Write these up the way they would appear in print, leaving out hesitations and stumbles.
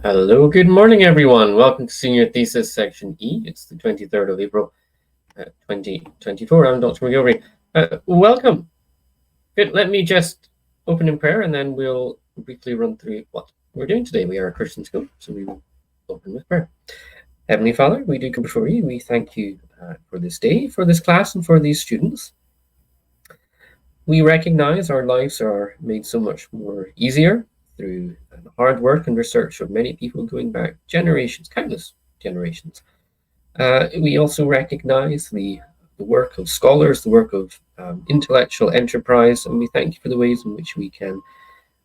Hello, good morning, everyone. Welcome to Senior Thesis Section E. It's the 23rd of April, 2024. I'm Dr. McGilvery. Welcome. Good. Let me just open in prayer, and then we'll briefly run through what we're doing today. We are a Christian school, so we will open with prayer. Heavenly Father, we do come before you. We thank you for this day, for this class, and for these students. We recognize our lives are made so much more easier through the hard work and research of many people going back generations, countless generations. We also recognize the work of scholars, the work of intellectual enterprise, and we thank you for the ways in which we can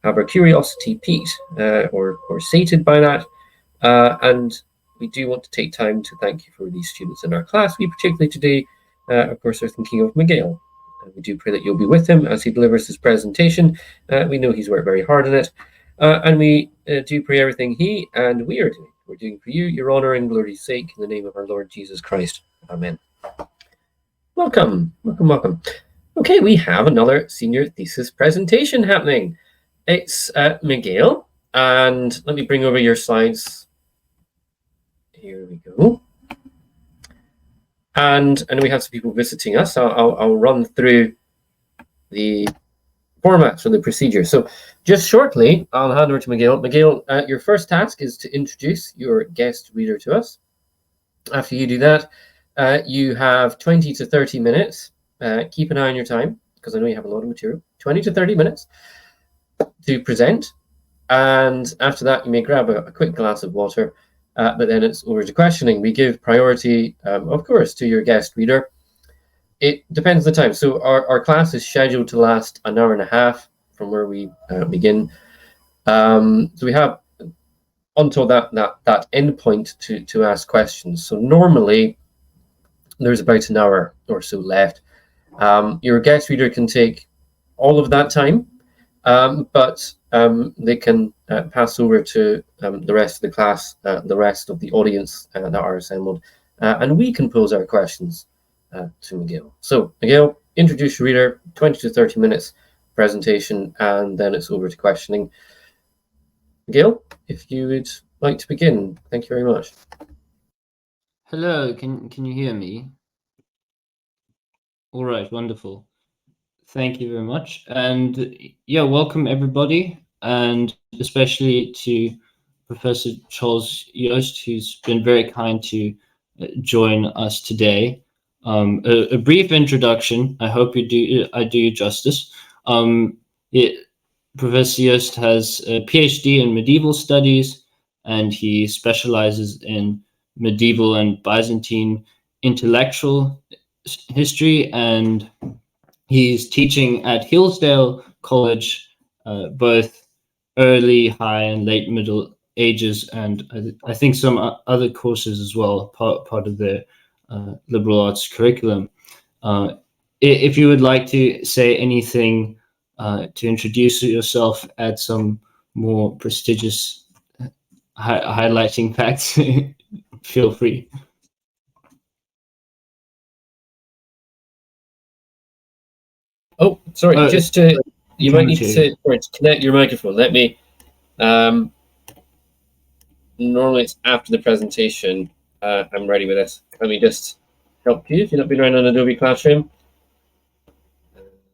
have our curiosity piqued or sated by that. And we do want to take time to thank you for these students in our class. We particularly today, of course, are thinking of Miguel. We do pray that you'll be with him as he delivers his presentation. We know he's worked very hard on it. And we do pray everything he and we are doing. We're doing for you, your honor and glory's sake, in the name of our Lord Jesus Christ. Amen. Welcome, welcome, welcome. Okay, we have another senior thesis presentation happening. It's Miguel, and let me bring over your slides. Here we go. And I know we have some people visiting us. I'll run through the format for the procedure. So just shortly, I'll hand over to Miguel. Miguel, your first task is to introduce your guest reader to us. After you do that, you have 20 to 30 minutes. Keep an eye on your time, because I know you have a lot of material. 20 to 30 minutes to present. And after that, you may grab a quick glass of water, but then it's over to questioning. We give priority, of course, to your guest reader. It depends on the time. So our class is scheduled to last an hour and a half from where we begin. So we have until that end point to ask questions. So normally there's about an hour or so left. Your guest reader can take all of that time, but they can pass over to the rest of the class, the rest of the audience that are assembled, and we can pose our questions to Miguel. So Miguel, introduce your reader, 20 to 30 minutes presentation, and then it's over to questioning. Miguel, if you would like to begin, thank you very much. Hello, can you hear me? All right, wonderful. Thank you very much. And yeah, welcome everybody, and especially to Professor Charles Yost, who's been very kind to join us today. A brief introduction. I hope I do you justice. Professor Yost has a PhD in medieval studies, and he specializes in medieval and Byzantine intellectual history, and he's teaching at Hillsdale College, both early, high, and late Middle Ages, and I think some other courses as well, part of the liberal arts curriculum. If you would like to say anything to introduce yourself, add some more prestigious highlighting facts, feel free. Oh, sorry, you might need to connect your microphone. Let me, normally it's after the presentation. I'm ready with this. Let me just help you if you've not been around on Adobe Classroom.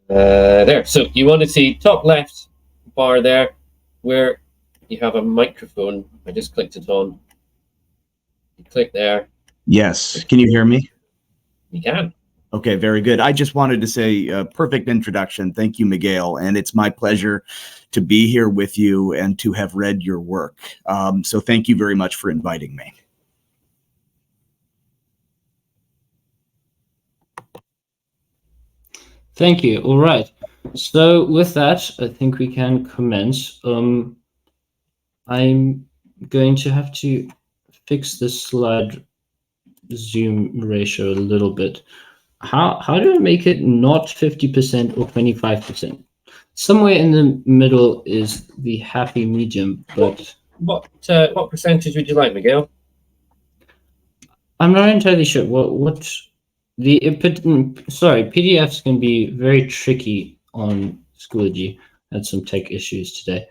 There, so you want to see top left bar there, where you have a microphone. I just clicked it on. You click there. Yes, can you hear me? You can. Okay, very good. I just wanted to say a perfect introduction. Thank you, Miguel. And it's my pleasure to be here with you and to have read your work. So thank you very much for inviting me. Thank you. All right. So with that, I think we can commence. I'm going to have to fix the slide zoom ratio a little bit. How do I make it not 50% or 25%? Somewhere in the middle is the happy medium, but what percentage would you like, Miguel? I'm not entirely sure. PDFs can be very tricky on Schoology. Had some tech issues today.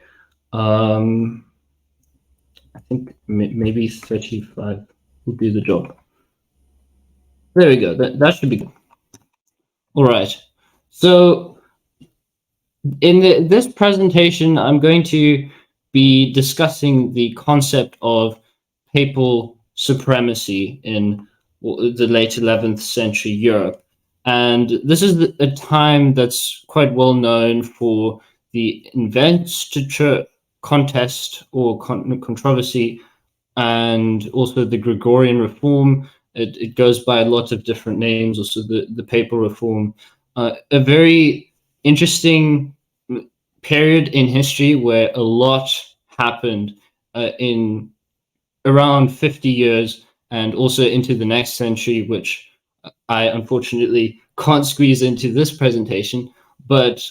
I think maybe 35 will do the job. There we go. That should be good. All right. So in this presentation, I'm going to be discussing the concept of papal supremacy in the late 11th century Europe. And this is a time that's quite well known for the investiture contest or controversy, and also the Gregorian reform. It goes by a lot of different names, also the papal reform. A very interesting period in history where a lot happened in around 50 years and also into the next century, which I unfortunately can't squeeze into this presentation. But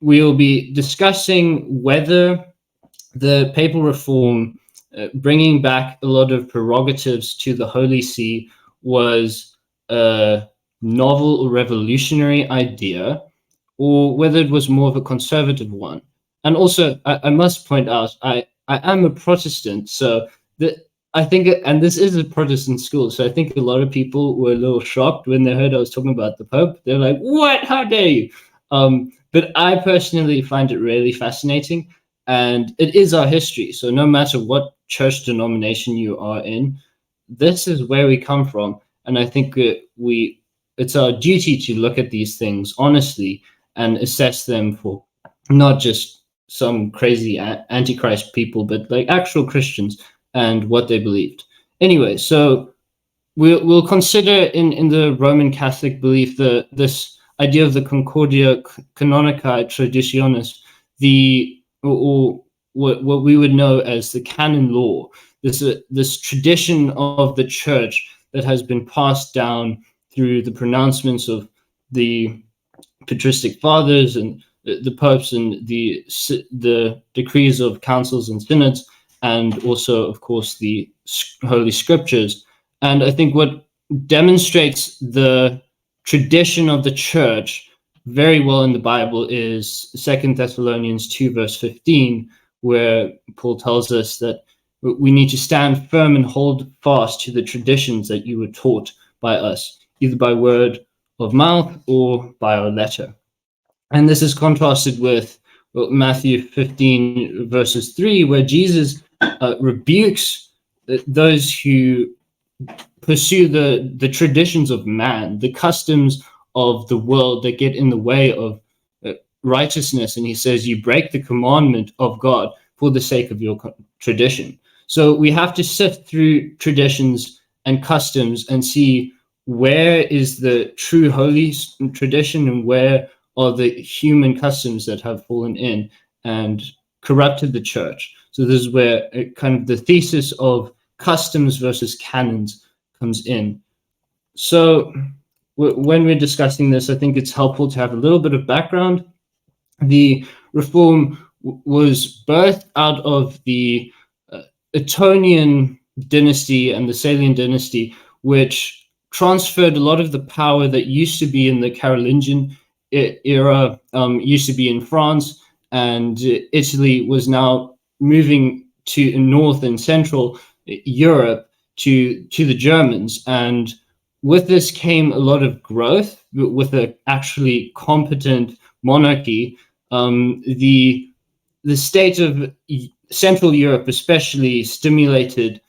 we'll be discussing whether the papal reform, bringing back a lot of prerogatives to the Holy See, was a novel or revolutionary idea, or whether it was more of a conservative one. And also, I must point out, I am a Protestant, so I think, and this is a Protestant school, so I think a lot of people were a little shocked when they heard I was talking about the Pope. They're like, "What? How dare you?" But I personally find it really fascinating, and it is our history. So no matter what church denomination you are in, this is where we come from, and I think it's our duty to look at these things honestly and assess them for not just some crazy antichrist people, but like actual Christians and what they believed. Anyway, so we'll consider in the Roman Catholic belief this idea of the Concordia Canonica Traditionis, or what we would know as the canon law, this tradition of the church that has been passed down through the pronouncements of the patristic fathers and the popes and the decrees of councils and synods, and also, of course, the Holy Scriptures. And I think what demonstrates the tradition of the church very well in the Bible is 2 Thessalonians 2, verse 15, where Paul tells us that we need to stand firm and hold fast to the traditions that you were taught by us, either by word of mouth or by our letter. And this is contrasted with Matthew 15, verses 3, where Jesus rebukes those who pursue the traditions of man, the customs of the world that get in the way of righteousness. And he says, you break the commandment of God for the sake of your tradition. So we have to sift through traditions and customs and see where is the true holy tradition and where are the human customs that have fallen in and corrupted the church. So this is where kind of the thesis of customs versus canons comes in. So when we're discussing this, I think it's helpful to have a little bit of background. The reform was birthed out of the Etonian dynasty and the Salian dynasty, which transferred a lot of the power that used to be in the Carolingian era, used to be in France, and Italy was now moving to North and Central Europe to the Germans. And with this came a lot of growth with an actually competent monarchy. The state of Central Europe especially stimulated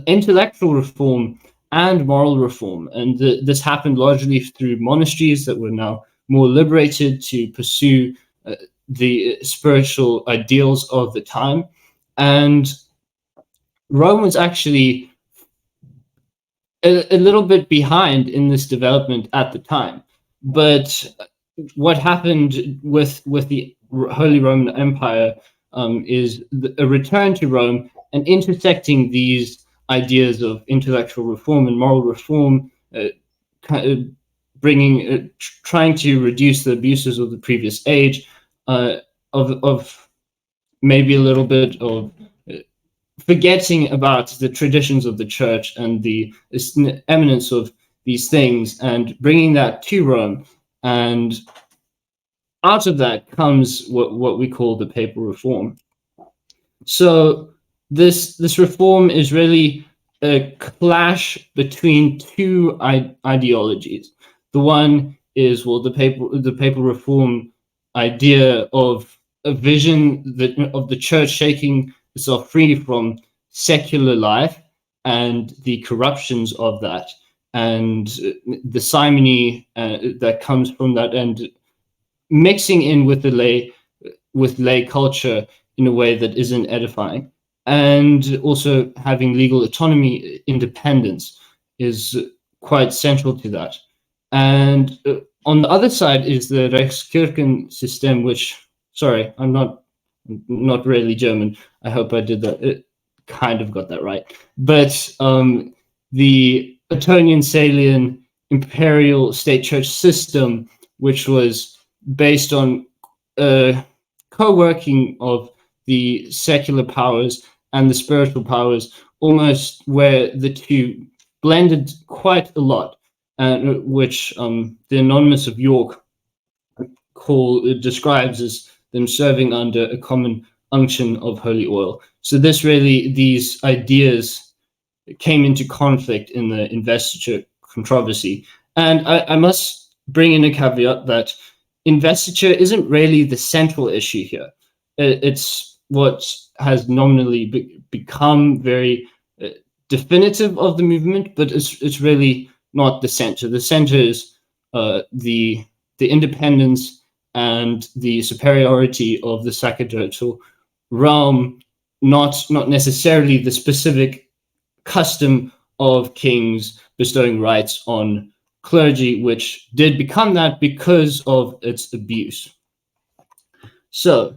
intellectual reform and moral reform. And this happened largely through monasteries that were now more liberated to pursue the spiritual ideals of the time. And Rome was actually a little bit behind in this development at the time. But what happened with the Holy Roman Empire is a return to Rome and intersecting these ideas of intellectual reform and moral reform, trying to reduce the abuses of the previous age, of maybe a little bit of forgetting about the traditions of the church and the eminence of these things and bringing that to Rome. And out of that comes what we call the papal reform. So this reform is really a clash between two ideologies. The one is, well, the papal reform idea of a vision of the church shaking itself free from secular life and the corruptions of that, and the simony that comes from that, and mixing in with lay culture in a way that isn't edifying, and also having legal autonomy, independence, is quite central to that. And on the other side is the Reichskirchen system, which, sorry, I'm not really German. I hope I did that. It kind of got that right. But the Etonian Salian imperial state church system, which was based on co-working of the secular powers and the spiritual powers, almost where the two blended quite a lot, which the Anonymous of York describes as them serving under a common unction of holy oil. So these ideas came into conflict in the investiture controversy. And I must bring in a caveat that investiture isn't really the central issue here. It's what has nominally become very definitive of the movement, but it's really not the center. The center is the independence and the superiority of the sacerdotal realm, not necessarily the specific custom of kings bestowing rights on clergy, which did become that because of its abuse. So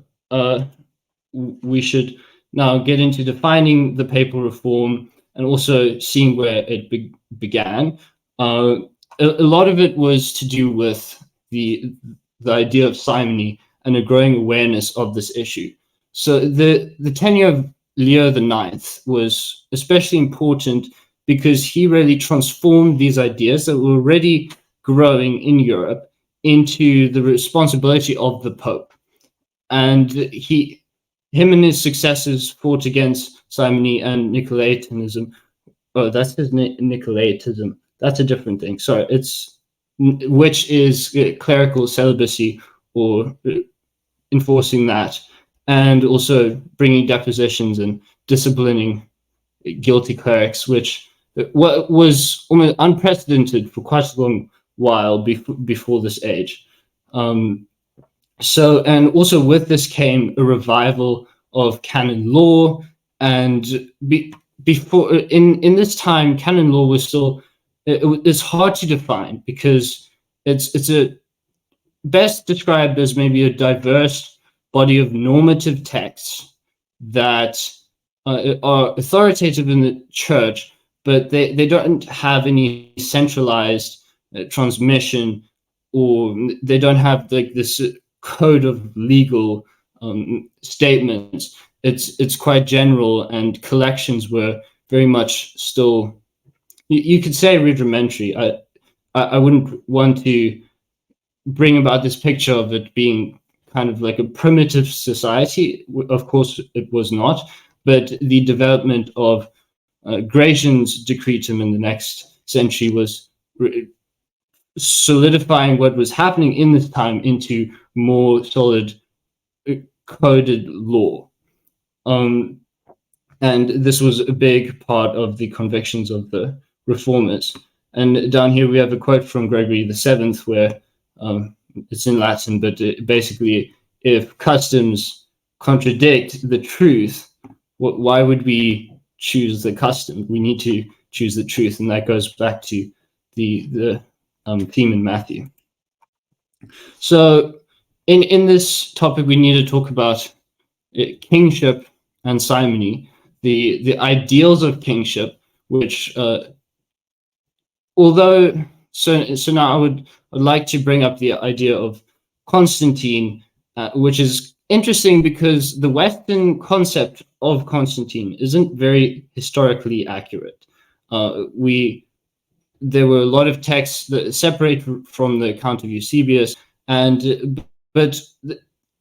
we should now get into defining the papal reform and also seeing where it began. A lot of it was to do with the idea of simony and a growing awareness of this issue. So the tenure of Leo IX was especially important because he really transformed these ideas that were already growing in Europe into the responsibility of the Pope. And him and his successors fought against simony and Nicolaitanism. Oh, that's his Nicolaitism. That's a different thing. Sorry, which is clerical celibacy, or enforcing that, and also bringing depositions and disciplining guilty clerics, which was almost unprecedented for quite a long while before this age. So, and also with this came a revival of canon law, and before in this time, canon law was still it's hard to define because it's a best described as maybe a diverse body of normative texts that are authoritative in the church, but they don't have any centralized transmission, or they don't have like this code of legal statements. It's quite general, and collections were very much still, you could say, rudimentary. I wouldn't want to bring about this picture of it being kind of like a primitive society. Of course, it was not, but the development of Gratian's decretum in the next century was solidifying what was happening in this time into more solid coded law. And this was a big part of the convictions of the reformers. And down here we have a quote from Gregory VII, where it's in Latin, but basically, if customs contradict the truth, why would we choose the custom? We need to choose the truth, and that goes back to the theme in Matthew. So in this topic, we need to talk about kingship and simony, the ideals of kingship, which although so now I would like to bring up the idea of Constantine, which is interesting because the Western concept of Constantine isn't very historically accurate. There were a lot of texts that separate from the account of Eusebius, but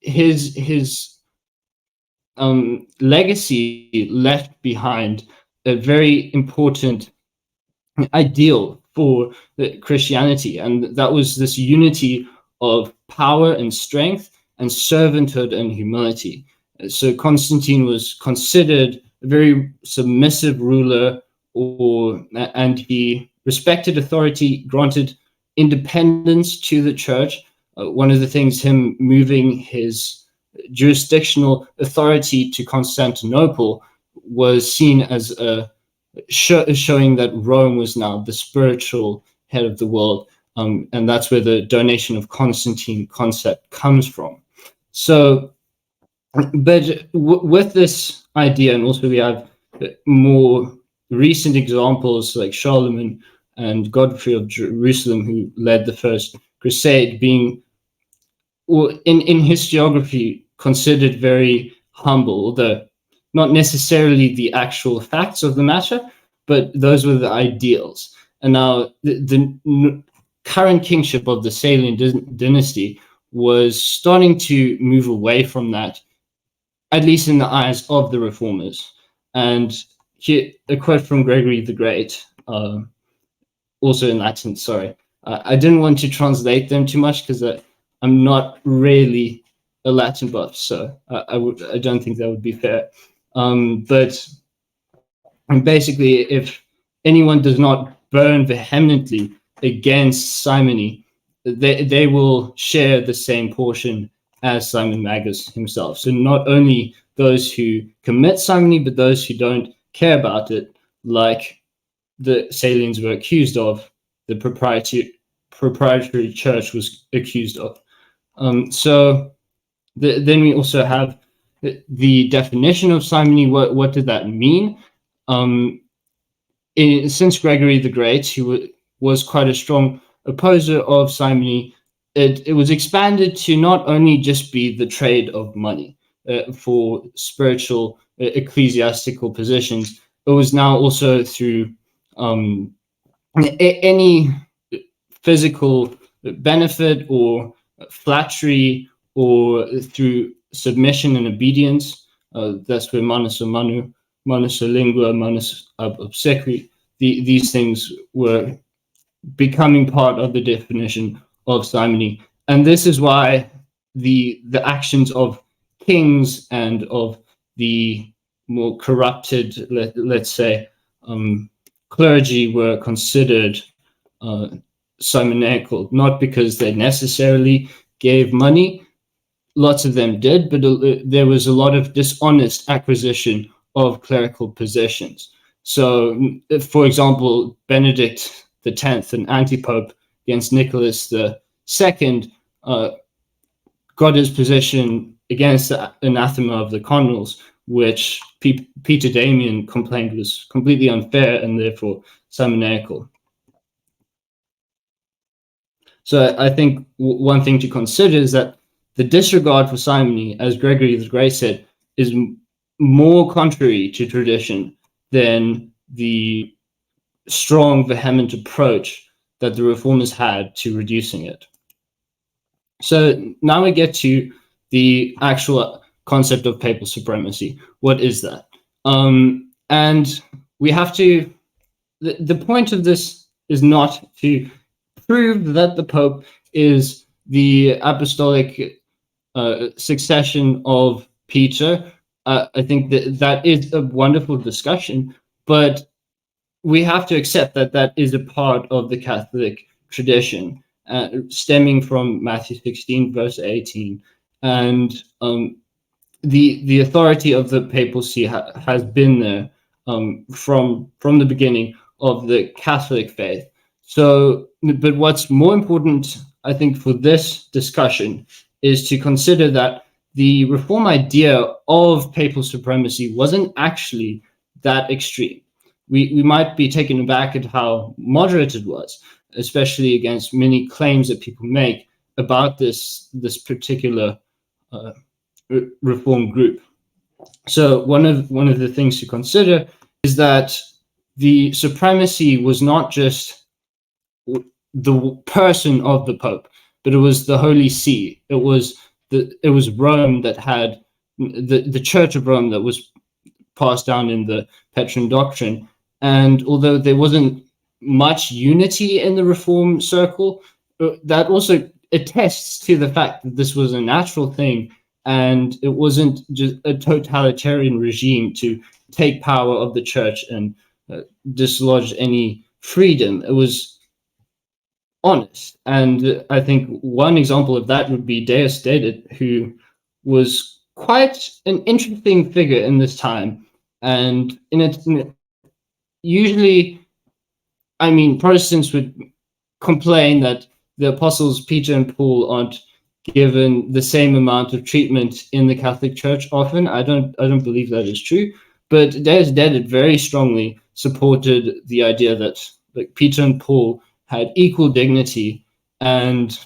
his legacy left behind a very important ideal for Christianity, and that was this unity of power and strength and servanthood and humility. So Constantine was considered a very submissive ruler, and he respected authority, granted independence to the church. One of the things, him moving his jurisdictional authority to Constantinople, was seen as a showing that Rome was now the spiritual head of the world, and that's where the donation of Constantine concept comes from. So, but with this idea, and also we have more recent examples like Charlemagne and Godfrey of Jerusalem, who led the first crusade, being in historiography considered very humble, although not necessarily the actual facts of the matter, but those were the ideals. And now the current kingship of the Salian dynasty was starting to move away from that, at least in the eyes of the reformers. And here, a quote from Gregory the Great, also in Latin, sorry. I didn't want to translate them too much because I'm not really a Latin buff, so I don't think that would be fair. But basically, if anyone does not burn vehemently against simony, they will share the same portion as Simon Magus himself. So not only those who commit simony, but those who don't care about it, like the Salians were accused of, the proprietary church was accused of. So then we also have the definition of simony. What did that mean? Since Gregory the Great, who was quite a strong opposer of simony, it was expanded to not only just be the trade of money for spiritual ecclesiastical positions. It was now also through any physical benefit or flattery, or through submission and obedience. That's where manus manu, manus lingua, manus obsequi, these things were becoming part of the definition of simony. And this is why the actions of kings and of the more corrupted, let's say, clergy were considered simoniacal, not because they necessarily gave money. Lots of them did, but there was a lot of dishonest acquisition of clerical positions. So, for example, Benedict X, an anti-pope against Nicholas II, got his position against the anathema of the cardinals, which Peter Damian complained was completely unfair and therefore simoniacal. So I think one thing to consider is that the disregard for simony, as Gregory the Great said, is more contrary to tradition than the strong, vehement approach that the reformers had to reducing it. So now we get to the actual concept of papal supremacy. What is that? And we have to, the point of this is not to prove that the Pope is the apostolic succession of Peter. I think that is a wonderful discussion, but we have to accept that that is a part of the Catholic tradition, stemming from Matthew 16, verse 18. And the authority of the papacy has been there from the beginning of the Catholic faith. So, but what's more important, I think, for this discussion is to consider that the Reform idea of papal supremacy wasn't actually that extreme. We might be taken aback at how moderate it was, especially against many claims that people make about this particular Reform group. So one of the things to consider is that the supremacy was not just the person of the Pope, but it was the Holy See. It was Rome that had the Church of Rome that was passed down in the Petrine doctrine. And although there wasn't much unity in the Reform circle, that also attests to the fact that this was a natural thing, and it wasn't just a totalitarian regime to take power of the church and dislodge any freedom. It was honest. And I think one example of that would be Deus Dedit, who was quite an interesting figure in this time. And usually, I mean, Protestants would complain that the apostles Peter and Paul aren't given the same amount of treatment in the Catholic Church often. I don't believe that is true. But Deus Dedit very strongly supported the idea that like Peter and Paul had equal dignity, and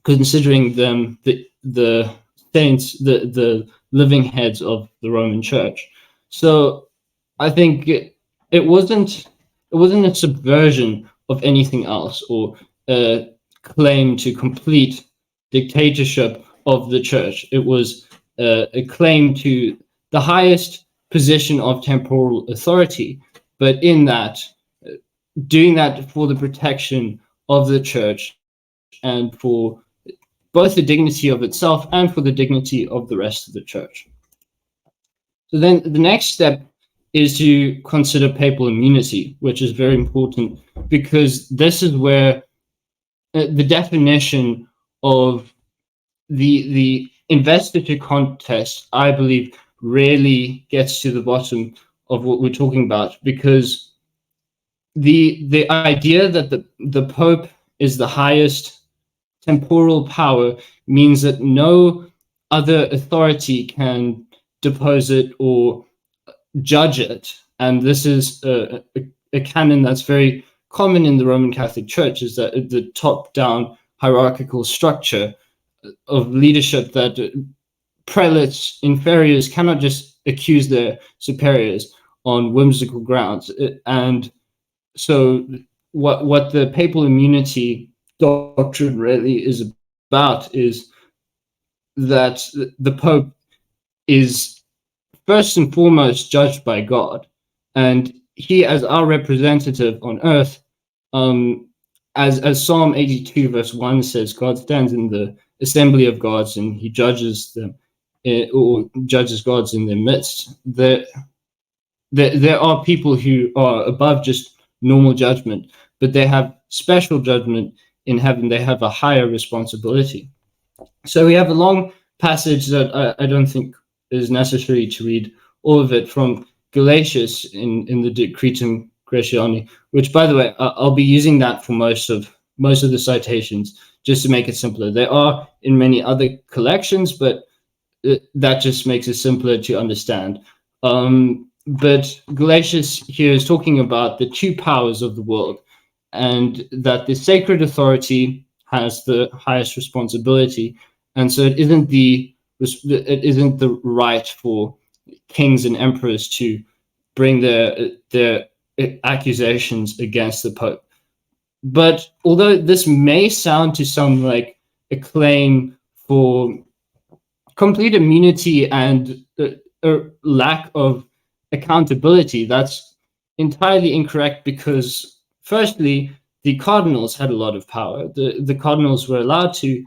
considering them the saints, the living heads of the Roman Church. So I think it wasn't a subversion of anything else or a claim to complete dictatorship of the church. It was a claim to the highest position of temporal authority, but in that, doing that for the protection of the church and for both the dignity of itself and for the dignity of the rest of the church. So then the next step is to consider papal immunity, which is very important because this is where the definition of the investiture contest, I believe, really gets to the bottom of what we're talking about, because the idea that the Pope is the highest temporal power means that no other authority can depose it or judge it. And this is a canon that's very common in the Roman Catholic Church, is that the top-down hierarchical structure of leadership, that prelates, inferiors cannot just accuse their superiors on whimsical grounds. And so what the papal immunity doctrine really is about is that the Pope is first and foremost judged by God, and he, as our representative on earth, as Psalm 82 verse 1 says, God stands in the assembly of gods and he judges them, or judges gods in their midst. There are people who are above just normal judgment, but they have special judgment in heaven. They have a higher responsibility. So we have a long passage that I don't think is necessary to read all of it, from Galatius in the Decretum Gratiani, which, by the way, I'll be using that for most of the citations just to make it simpler. There are in many other collections, but that just makes it simpler to understand. But Galatius here is talking about the two powers of the world, and that the sacred authority has the highest responsibility, and so it isn't the right for kings and emperors to bring their accusations against the Pope. But although this may sound to some like a claim for complete immunity and a lack of accountability, that's entirely incorrect, because firstly, the cardinals had a lot of power. The cardinals were allowed to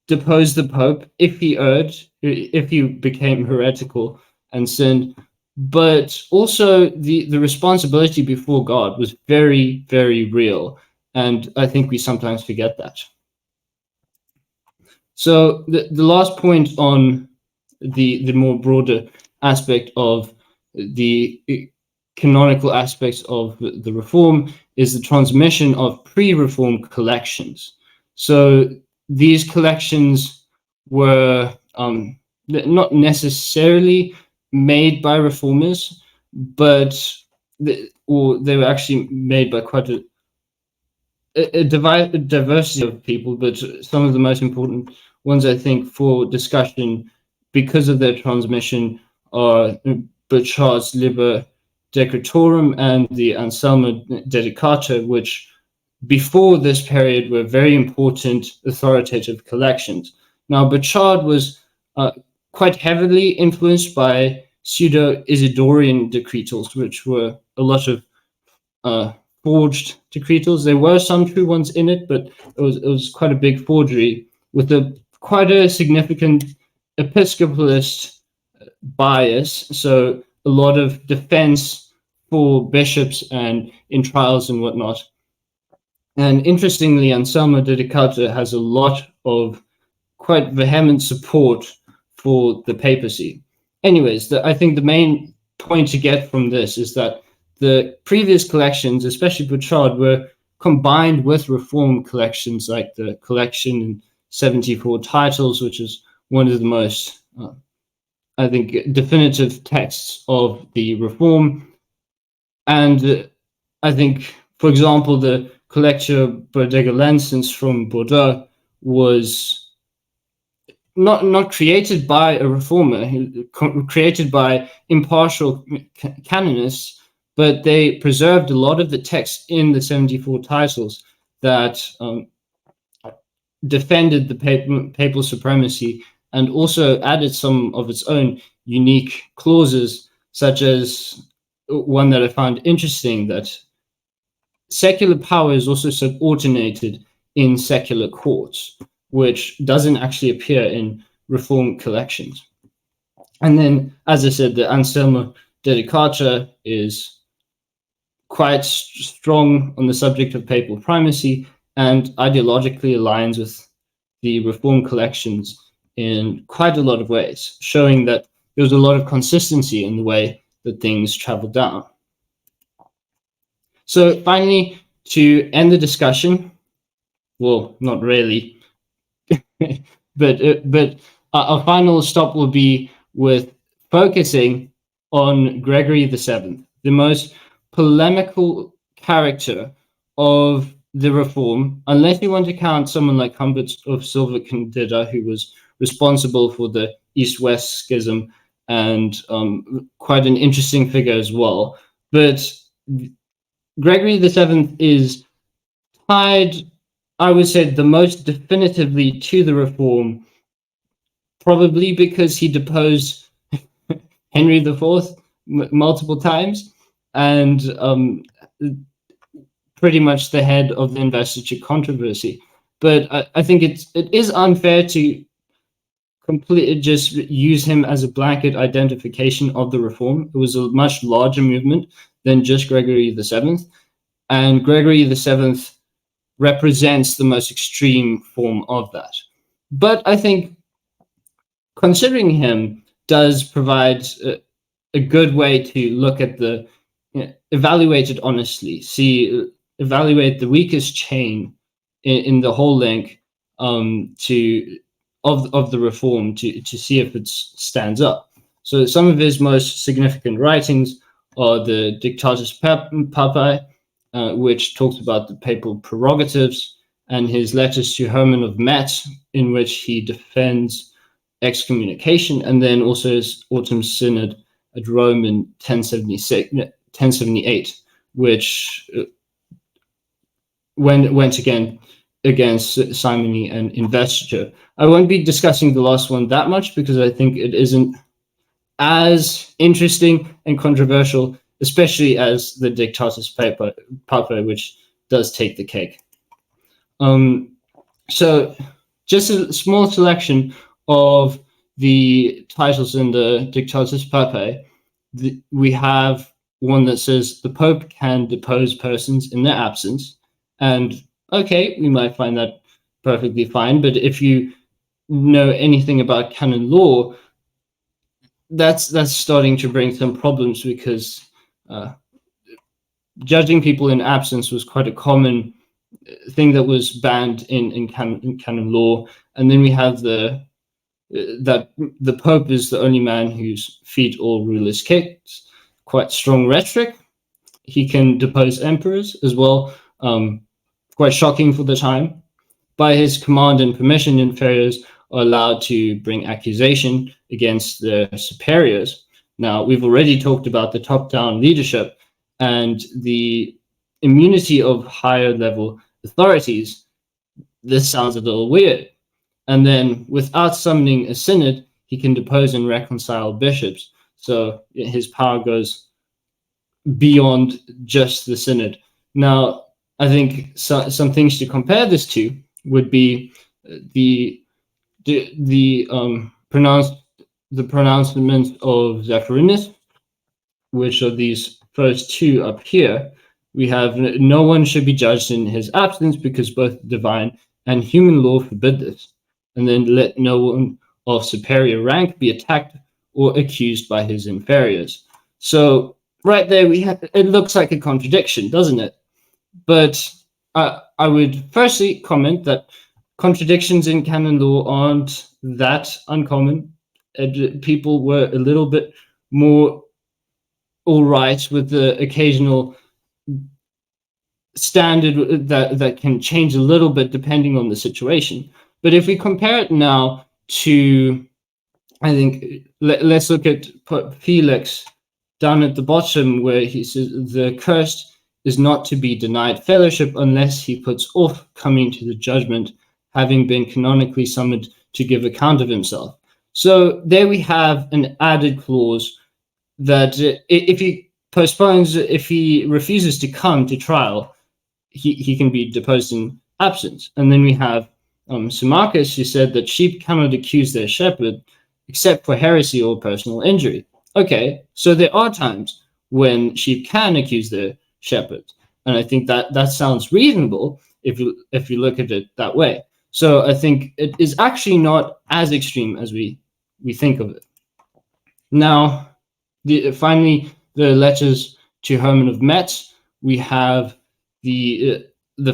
depose the Pope if he erred, if he became heretical and sinned. But also the responsibility before God was very, very real. And I think we sometimes forget that. So the last point on the more broader aspect of the canonical aspects of the Reform is the transmission of pre-Reform collections. So these collections were not necessarily made by reformers, but they were actually made by quite a diversity of people. But some of the most important ones, I think, for discussion because of their transmission are Burchard's Liber Decretorum and the Anselmo Dedicata, which before this period were very important authoritative collections. Now, Burchard was quite heavily influenced by pseudo-Isidorian decretals, which were a lot of forged decretals. There were some true ones in it, but it was quite a big forgery with quite a significant episcopalist bias. So a lot of defense for bishops and in trials and whatnot. And interestingly, Anselmo Dedicata has a lot of quite vehement support for the papacy. Anyways, I think the main point to get from this is that the previous collections, especially Burchard, were combined with reform collections like the collection in 74 titles, which is one of the most, I think, definitive texts of the reform. And I think, for example, the Collectio Berdegalensis from Bordeaux was not created by a reformer, created by impartial canonists, but they preserved a lot of the text in the 74 titles that defended the papal supremacy and also added some of its own unique clauses, such as one that I found interesting, that secular power is also subordinated in secular courts, which doesn't actually appear in reform collections. And then, as I said, the Anselmo Dedicata is quite strong on the subject of papal primacy and ideologically aligns with the reform collections in quite a lot of ways, showing that there was a lot of consistency in the way that things traveled down. So finally, to end the discussion, well, not really, but our final stop will be with focusing on Gregory VII, the most polemical character of the reform, unless you want to count someone like Humbert of Silva Candida, who was responsible for the East-West schism and quite an interesting figure as well. But Gregory VII is tied, I would say, the most definitively to the reform, probably because he deposed Henry IV multiple times and pretty much the head of the investiture controversy. But I think it is unfair to completely just use him as a blanket identification of the reform. It was a much larger movement than just Gregory VII. And Gregory VII represents the most extreme form of that. But I think considering him does provide a good way to look at the, evaluate it honestly, evaluate the weakest chain in the whole link of the reform to see if it stands up. So some of his most significant writings are the Dictatus Papae, which talks about the papal prerogatives, and his letters to Herman of Metz, in which he defends excommunication, and then also his Autumn Synod at Rome in 1078, which went again against simony and investiture. I won't be discussing the last one that much because I think it isn't as interesting and controversial, especially as the Dictatus Papae, which does take the cake. So just a small selection of the titles in the Dictatus Papae. We have one that says the Pope can depose persons in their absence. And okay, we might find that perfectly fine, but if you know anything about canon law, that's starting to bring some problems, because judging people in absence was quite a common thing that was banned in canon law. And then we have that the Pope is the only man whose feet all rulers kiss. Quite strong rhetoric. He can depose emperors as well. Quite shocking for the time. By his command and permission, inferiors are allowed to bring accusation against their superiors. Now, we've already talked about the top-down leadership and the immunity of higher level authorities. This sounds a little weird. And then without summoning a synod, he can depose and reconcile bishops. So his power goes beyond just the synod. Now, I think some things to compare this to would be the pronouncements of Zephyrinus, which are these first two up here. We have no one should be judged in his absence because both divine and human law forbid this. And then let no one of superior rank be attacked or accused by his inferiors. So right there, it looks like a contradiction, doesn't it? But I would firstly comment that contradictions in canon law aren't that uncommon. People were a little bit more all right with the occasional standard that can change a little bit depending on the situation. But if we compare it now to, I think, let's look at Felix down at the bottom, where he says the cursed is not to be denied fellowship unless he puts off coming to the judgment, having been canonically summoned to give account of himself. So there we have an added clause that if he postpones, if he refuses to come to trial, he can be deposed in absence. And then we have Symmachus, who said that sheep cannot accuse their shepherd except for heresy or personal injury. Okay, so there are times when sheep can accuse their shepherd, and I think that sounds reasonable if you look at it that way. So I think it is actually not as extreme as we think of it. Now, finally, the letters to Herman of Metz. We have the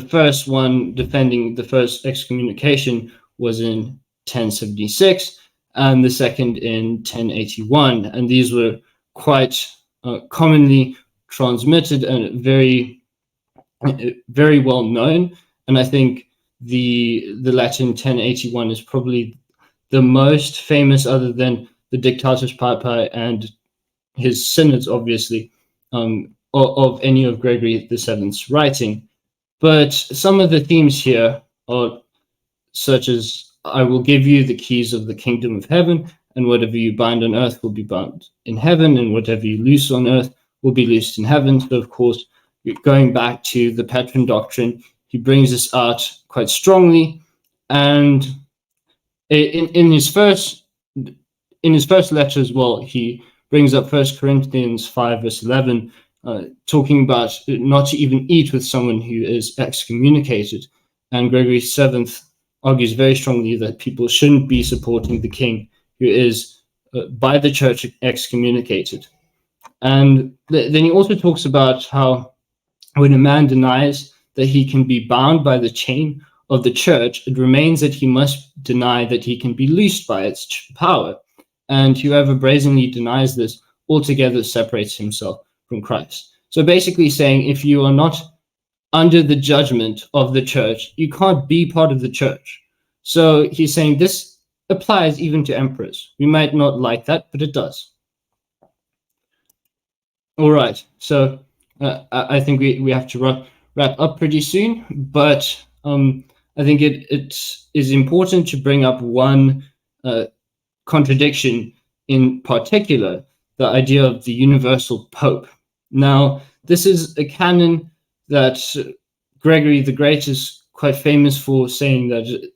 first one defending the first excommunication was in 1076, and the second in 1081, and these were quite commonly transmitted and very well known. And I think the letter in 1081 is probably the most famous, other than the Dictatus Papae and his synods, obviously, of any of Gregory VII's writing. But some of the themes here are such as, I will give you the keys of the kingdom of heaven, and whatever you bind on earth will be bound in heaven, and whatever you loose on earth will be loosed in heaven. So, of course, going back to the patron doctrine, he brings this out quite strongly. And in his first letter as well, he brings up 1 Corinthians 5, verse 11, talking about not to even eat with someone who is excommunicated. And Gregory VII argues very strongly that people shouldn't be supporting the king who is by the church excommunicated. And then he also talks about how when a man denies that he can be bound by the chain of the church, it remains that he must deny that he can be loosed by its power. And whoever brazenly denies this altogether separates himself from Christ. So basically saying, if you are not under the judgment of the church, you can't be part of the church. So he's saying this applies even to emperors. We might not like that, but it does. All right, so I think we have to wrap up pretty soon, but I think it is important to bring up one contradiction in particular, the idea of the universal pope. Now, this is a canon that Gregory the Great is quite famous for, saying that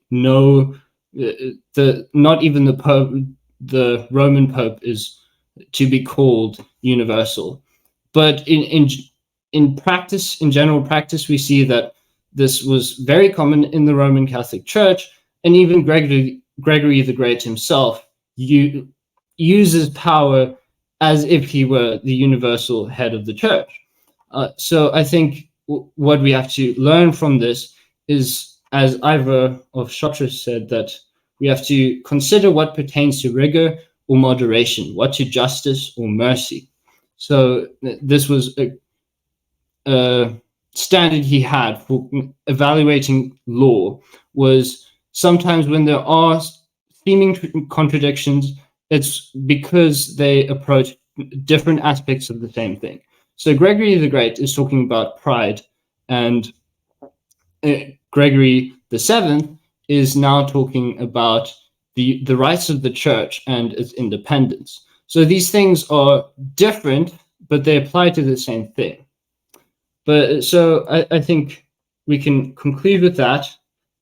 not even the pope, the Roman pope, is to be called universal. But in practice, in general practice, we see that this was very common in the Roman Catholic Church, and even Gregory the Great himself uses power as if he were the universal head of the church. So I think what we have to learn from this is, as Ivor of Chartres said, that we have to consider what pertains to rigor or moderation, what to justice or mercy. So this was a standard he had for evaluating law, was sometimes when there are seeming contradictions, it's because they approach different aspects of the same thing. So Gregory the Great is talking about pride, and Gregory VII is now talking about the rights of the church and its independence. So these things are different, but they apply to the same thing. But so I think we can conclude with that.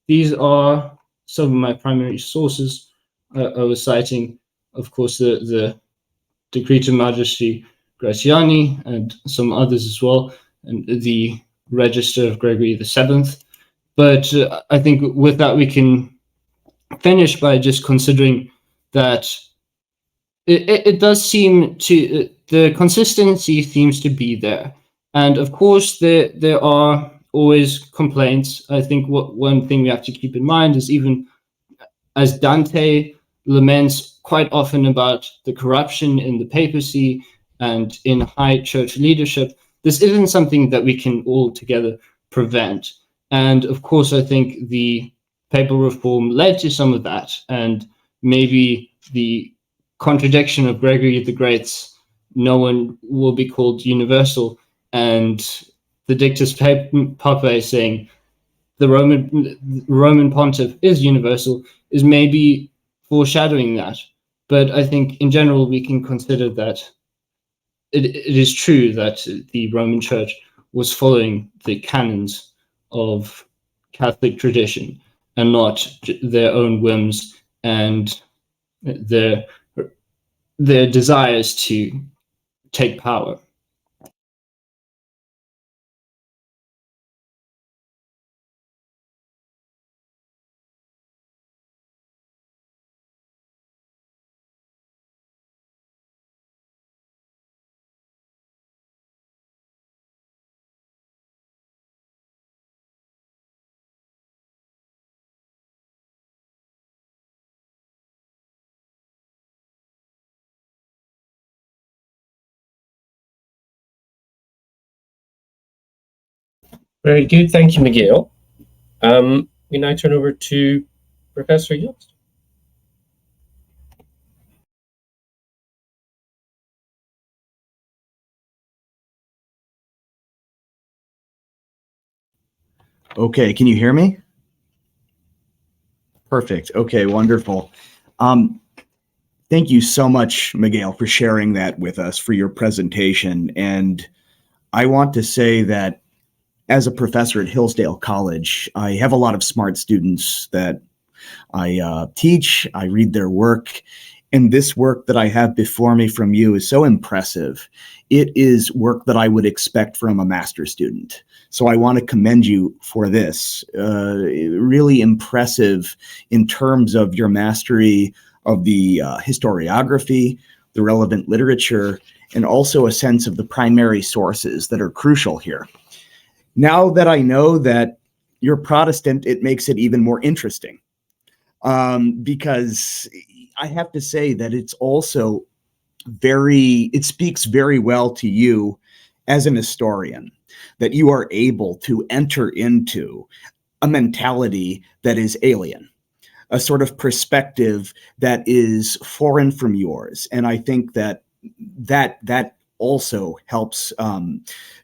These are some of my primary sources. I was citing, of course, the Decretum Magistri Gratiani and some others as well, and the Register of Gregory VII. But I think with that we can finish by just considering that it does seem to, the consistency seems to be there. And of course, there are always complaints. I think one thing we have to keep in mind is, even as Dante laments quite often about the corruption in the papacy and in high church leadership, this isn't something that we can altogether prevent. And of course, I think the papal reform led to some of that, and maybe the contradiction of Gregory the Great's "no one will be called universal," and the Dictus Papae saying the Roman pontiff is universal, is maybe foreshadowing that. But I think in general we can consider that it is true that the Roman Church was following the canons of Catholic tradition and not their own whims and their desires to take power. Very good. Thank you, Miguel. We now turn over to Professor Yost. Okay, can you hear me? Perfect. Okay, wonderful. Thank you so much, Miguel, for sharing that with us, for your presentation. And I want to say that as a professor at Hillsdale College, I have a lot of smart students that I teach, I read their work, and this work that I have before me from you is so impressive. It is work that I would expect from a master's student. So I want to commend you for this. Really impressive in terms of your mastery of the historiography, the relevant literature, and also a sense of the primary sources that are crucial here. Now that I know that you're Protestant, it makes it even more interesting, because I have to say that it's also it speaks very well to you as an historian, that you are able to enter into a mentality that is alien, a sort of perspective that is foreign from yours. And I think that also helps,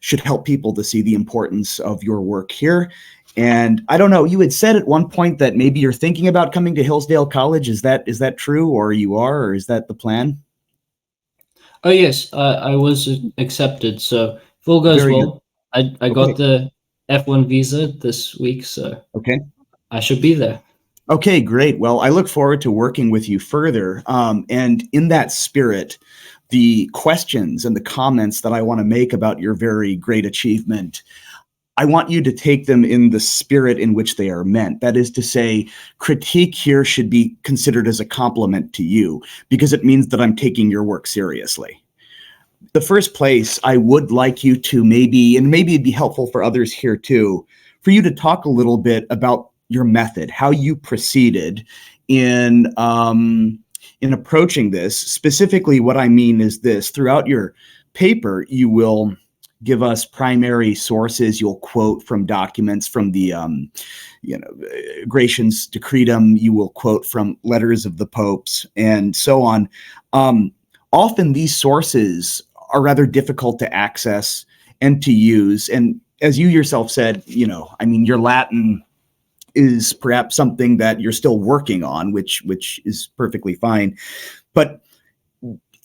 should help people to see the importance of your work here. And I don't know, you had said at one point that maybe you're thinking about coming to Hillsdale College. Is that true, or you are, or is that the plan? Oh yes, I was accepted, so if all goes Very well, I Okay. got the F1 visa this week, so Okay. I should be there. Okay, great. Well, I look forward to working with you further. And in that spirit, the questions and the comments that I want to make about your very great achievement, I want you to take them in the spirit in which they are meant. That is to say, critique here should be considered as a compliment to you, because it means that I'm taking your work seriously. The first place, I would like you to maybe it'd be helpful for others here too, for you to talk a little bit about your method, how you proceeded in approaching this. Specifically, what I mean is this: throughout your paper, you will give us primary sources. You'll quote from documents from the Gratian's Decretum. You will quote from letters of the popes and so on. Often these sources are rather difficult to access and to use. And as you yourself said, your Latin is perhaps something that you're still working on, which is perfectly fine. But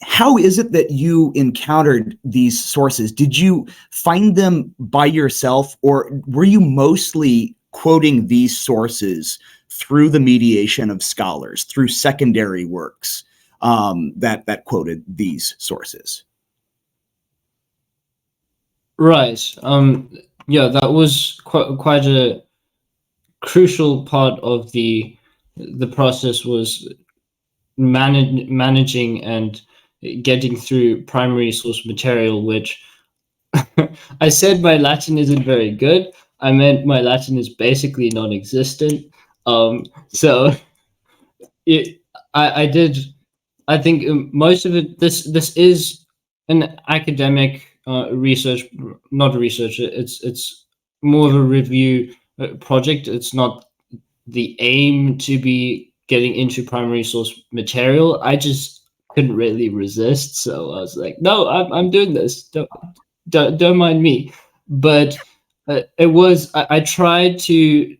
how is it that you encountered these sources? Did you find them by yourself, or were you mostly quoting these sources through the mediation of scholars, through secondary works that quoted these sources? Right. Yeah, that was quite a crucial part of the process, was managing and getting through primary source material, which I said my Latin isn't very good. I meant my Latin is basically non-existent. So it, I did. I think most of it. This is an academic research, not research. It's more of a review project. It's not the aim to be getting into primary source material. I just couldn't really resist, so I was like, no, I'm doing this. Don't mind me. But it was I tried to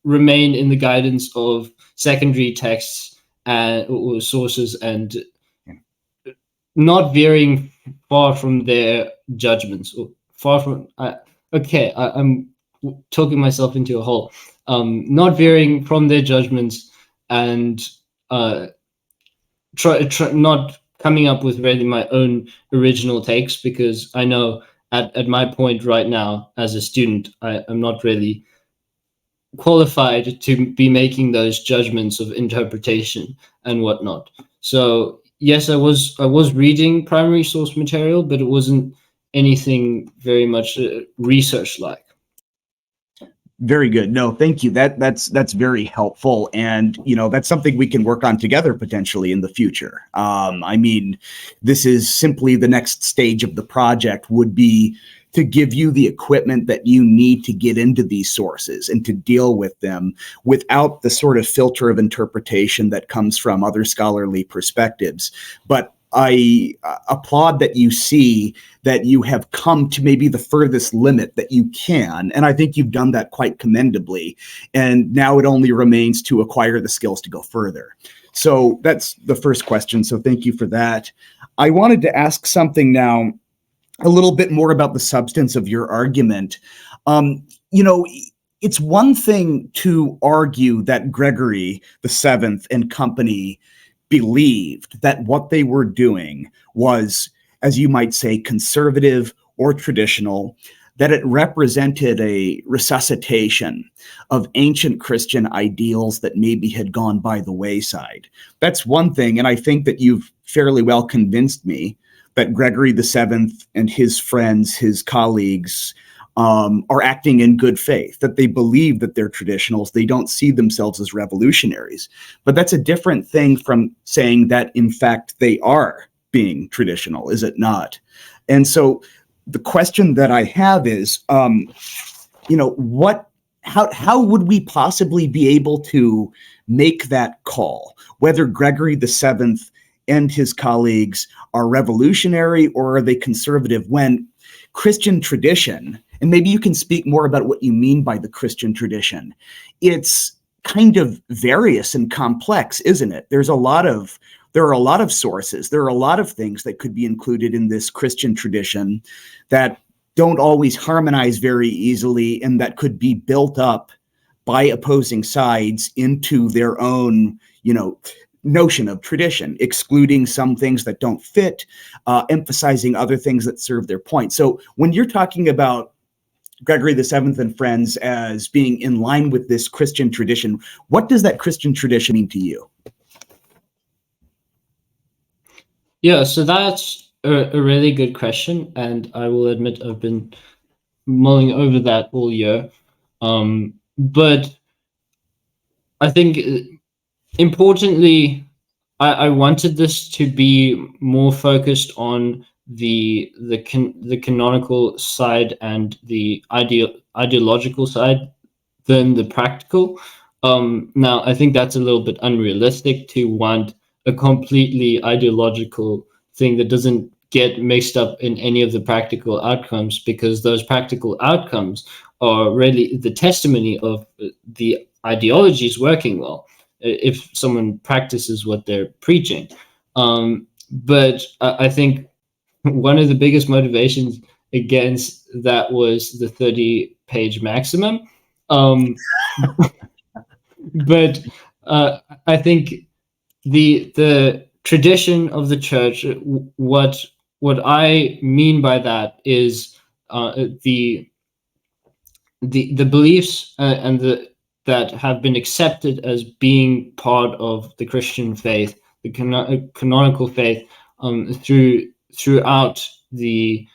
remain in the guidance of secondary texts and or sources, and not veering far from their judgments, or far from. I'm talking myself into a hole. Not veering from their judgments, and try not coming up with really my own original takes, because I know at my point right now as a student, I'm not really qualified to be making those judgments of interpretation and whatnot. So yes, I was reading primary source material, but it wasn't anything very much research like. Very good. No, thank you. That's very helpful, and that's something we can work on together potentially in the future. I mean, this is simply the next stage of the project would be to give you the equipment that you need to get into these sources and to deal with them without the sort of filter of interpretation that comes from other scholarly perspectives. But I applaud that you see that you have come to maybe the furthest limit that you can. And I think you've done that quite commendably. And now it only remains to acquire the skills to go further. So that's the first question. So thank you for that. I wanted to ask something now, a little bit more about the substance of your argument. It's one thing to argue that Gregory the Seventh and company believed that what they were doing was, as you might say, conservative or traditional, that it represented a resuscitation of ancient Christian ideals that maybe had gone by the wayside. That's one thing, and I think that you've fairly well convinced me that Gregory the Seventh and his friends, his colleagues, are acting in good faith, that they believe that they're traditionals. They don't see themselves as revolutionaries. But that's a different thing from saying that, in fact, they are being traditional, is it not? And so the question that I have is, how would we possibly be able to make that call, whether Gregory the Seventh and his colleagues are revolutionary or are they conservative, when Christian tradition, and maybe you can speak more about what you mean by the Christian tradition, it's kind of various and complex, isn't it? There are a lot of sources. There are a lot of things that could be included in this Christian tradition that don't always harmonize very easily, and that could be built up by opposing sides into their own, notion of tradition, excluding some things that don't fit, emphasizing other things that serve their point. So when you're talking about Gregory the Seventh and friends as being in line with this Christian tradition, what does that Christian tradition mean to you? Yeah, so that's a really good question, and I will admit I've been mulling over that all year. But I think importantly, I wanted this to be more focused on the canonical side and the ideological side than the practical. Now, I think that's a little bit unrealistic to want a completely ideological thing that doesn't get mixed up in any of the practical outcomes, because those practical outcomes are really the testimony of the ideologies working well, if someone practices what they're preaching. But I think one of the biggest motivations against that was the 30-page maximum. But I think the tradition of the church, what I mean by that is the beliefs that have been accepted as being part of the Christian faith, the canonical faith, throughout the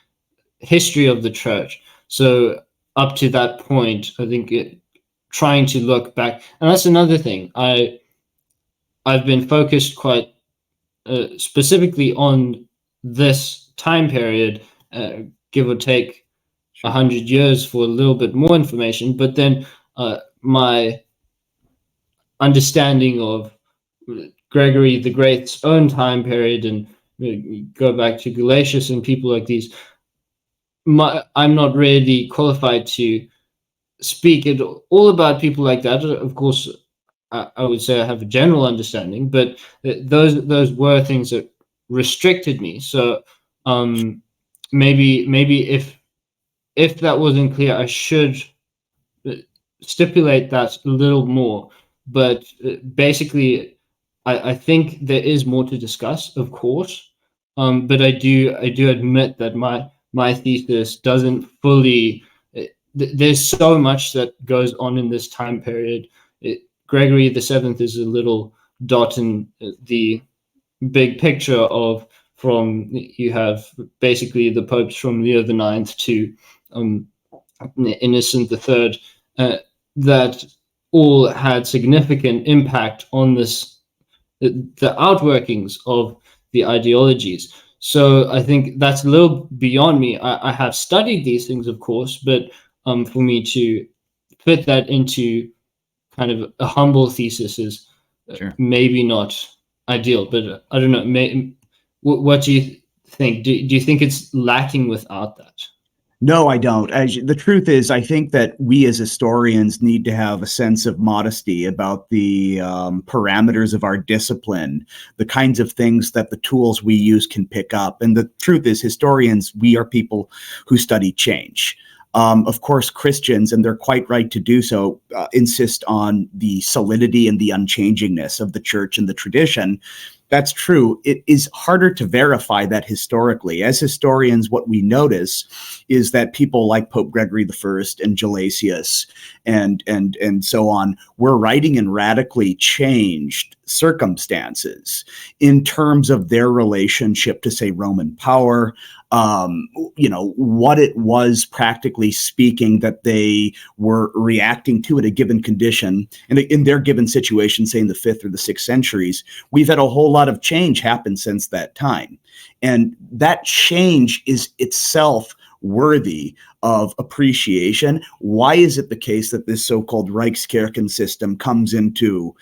history of the church. So up to that point, I think trying to look back, and that's another thing. I've been focused quite specifically on this time period, give or take 100 years for a little bit more information, but then my understanding of Gregory the Great's own time period, and go back to Galatius and people like these, I'm not really qualified to speak at all about people like that. Of course, I would say I have a general understanding, but those were things that restricted me. So maybe if that wasn't clear, I should stipulate that a little more. But basically, I think there is more to discuss, of course. But I do admit that my thesis doesn't fully. There's so much that goes on in this time period. Gregory the Seventh is a little dot in the big picture of, from you have basically the popes from Leo the Ninth to Innocent the Third, that all had significant impact on the outworkings of the ideologies. So I think that's a little beyond me. I have studied these things, of course, but for me to fit that into kind of a humble thesis is maybe not ideal. But I don't know. What do you think? Do you think it's lacking without that? No, I don't. The truth is, I think that we as historians need to have a sense of modesty about the parameters of our discipline, the kinds of things that the tools we use can pick up. And the truth is, historians, we are people who study change. Of course, Christians, and they're quite right to do so, insist on the solidity and the unchangingness of the church and the tradition. That's true. It is harder to verify that historically. As historians, what we notice is that people like Pope Gregory I and Gelasius and so on were writing in radically changed circumstances in terms of their relationship to, say, Roman power, what it was, practically speaking, that they were reacting to at a given condition. And in their given situation, say in the 5th or the 6th centuries, we've had a whole lot of change happen since that time. And that change is itself worthy of appreciation. Why is it the case that this so-called Reichskirchen system comes into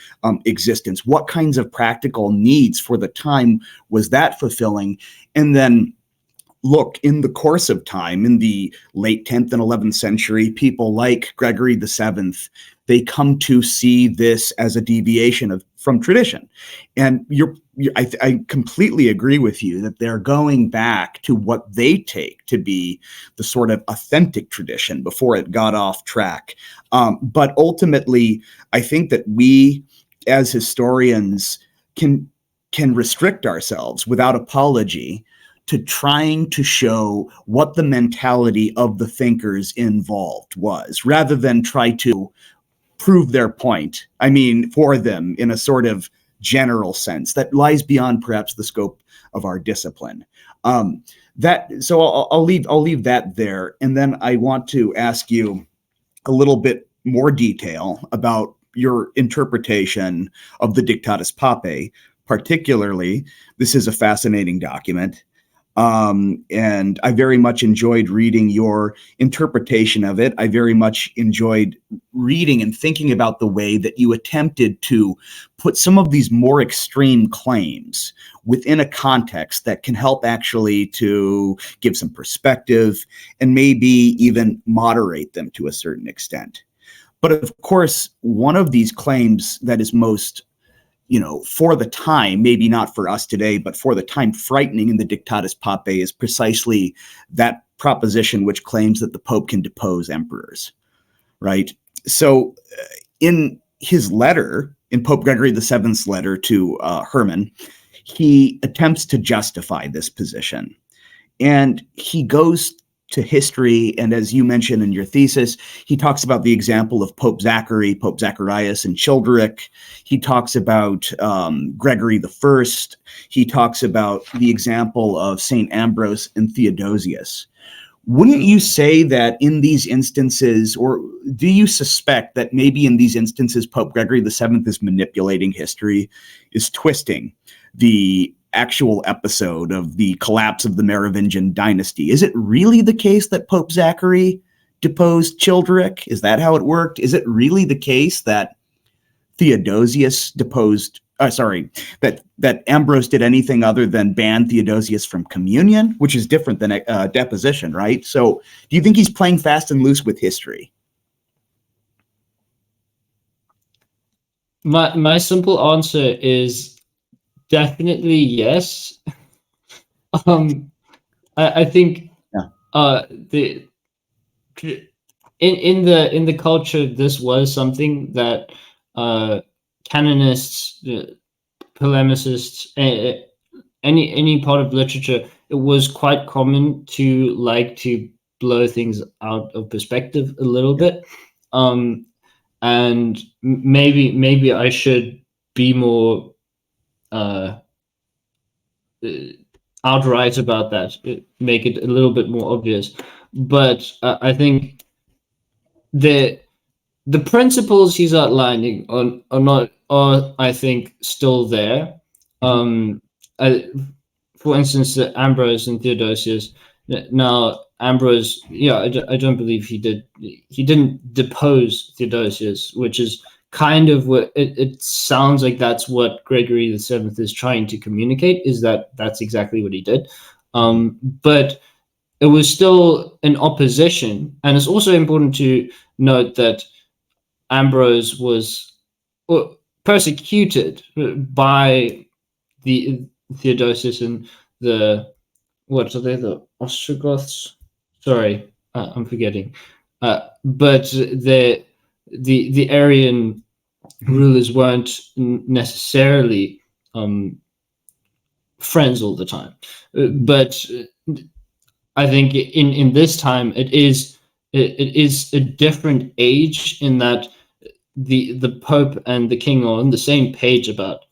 existence? What kinds of practical needs for the time was that fulfilling? And then look, in the course of time, in the late 10th and 11th century, people like Gregory VII, they come to see this as a deviation from tradition. And I completely agree with you that they're going back to what they take to be the sort of authentic tradition before it got off track. But ultimately, I think that we as historians can restrict ourselves without apology to trying to show what the mentality of the thinkers involved was, rather than try to prove their point, for them in a sort of general sense that lies beyond perhaps the scope of our discipline. So I'll leave that there. And then I want to ask you a little bit more detail about your interpretation of the Dictatus Papae. Particularly, this is a fascinating document. And I very much enjoyed reading your interpretation of it. I very much enjoyed reading and thinking about the way that you attempted to put some of these more extreme claims within a context that can help actually to give some perspective and maybe even moderate them to a certain extent. But of course, one of these claims that is most, for the time, maybe not for us today, but for the time frightening in the Dictatus Papae is precisely that proposition which claims that the Pope can depose emperors, right? So in his letter, in Pope Gregory VII's letter to Herman, he attempts to justify this position. And he goes to history, and as you mentioned in your thesis, he talks about the example of Pope Zachary, Pope Zacharias, and Childeric. He talks about Gregory I. He talks about the example of St. Ambrose and Theodosius. Wouldn't you say that in these instances, or do you suspect that maybe in these instances, Pope Gregory VII is manipulating history, is twisting the actual episode of the collapse of the Merovingian dynasty? Is it really the case that Pope Zachary deposed Childeric? Is that how it worked? Is it really the case that Theodosius deposed, that Ambrose did anything other than ban Theodosius from communion, which is different than deposition, right? So do you think he's playing fast and loose with history? My simple answer is definitely yes. I think the in the culture, this was something that canonists, polemicists, any part of literature, it was quite common to like to blow things out of perspective a little bit, and maybe I should be more outright about that, make it a little bit more obvious. But I think the principles he's outlining are I think still there. For instance, the Ambrose and Theodosius. Now Ambrose, I don't believe he didn't depose Theodosius, which is kind of what it sounds like. That's what Gregory VII is trying to communicate, is that's exactly what he did. But it was still an opposition. And it's also important to note that Ambrose was persecuted by the Theodosius and the Ostrogoths? Sorry, I'm forgetting. But the Arian rulers weren't necessarily friends all the time. But I think in this time it is a different age, in that the Pope and the King are on the same page about,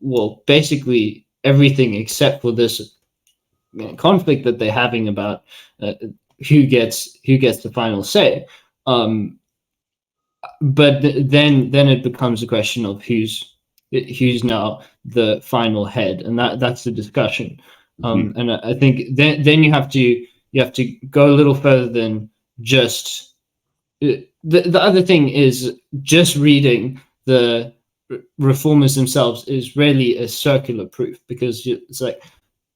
well, basically everything except for this conflict that they're having about who gets the final say. But then it becomes a question of who's now the final head, and that's the discussion. And I think then you have to go a little further than just the other thing is just reading the reformers themselves is really a circular proof, because it's like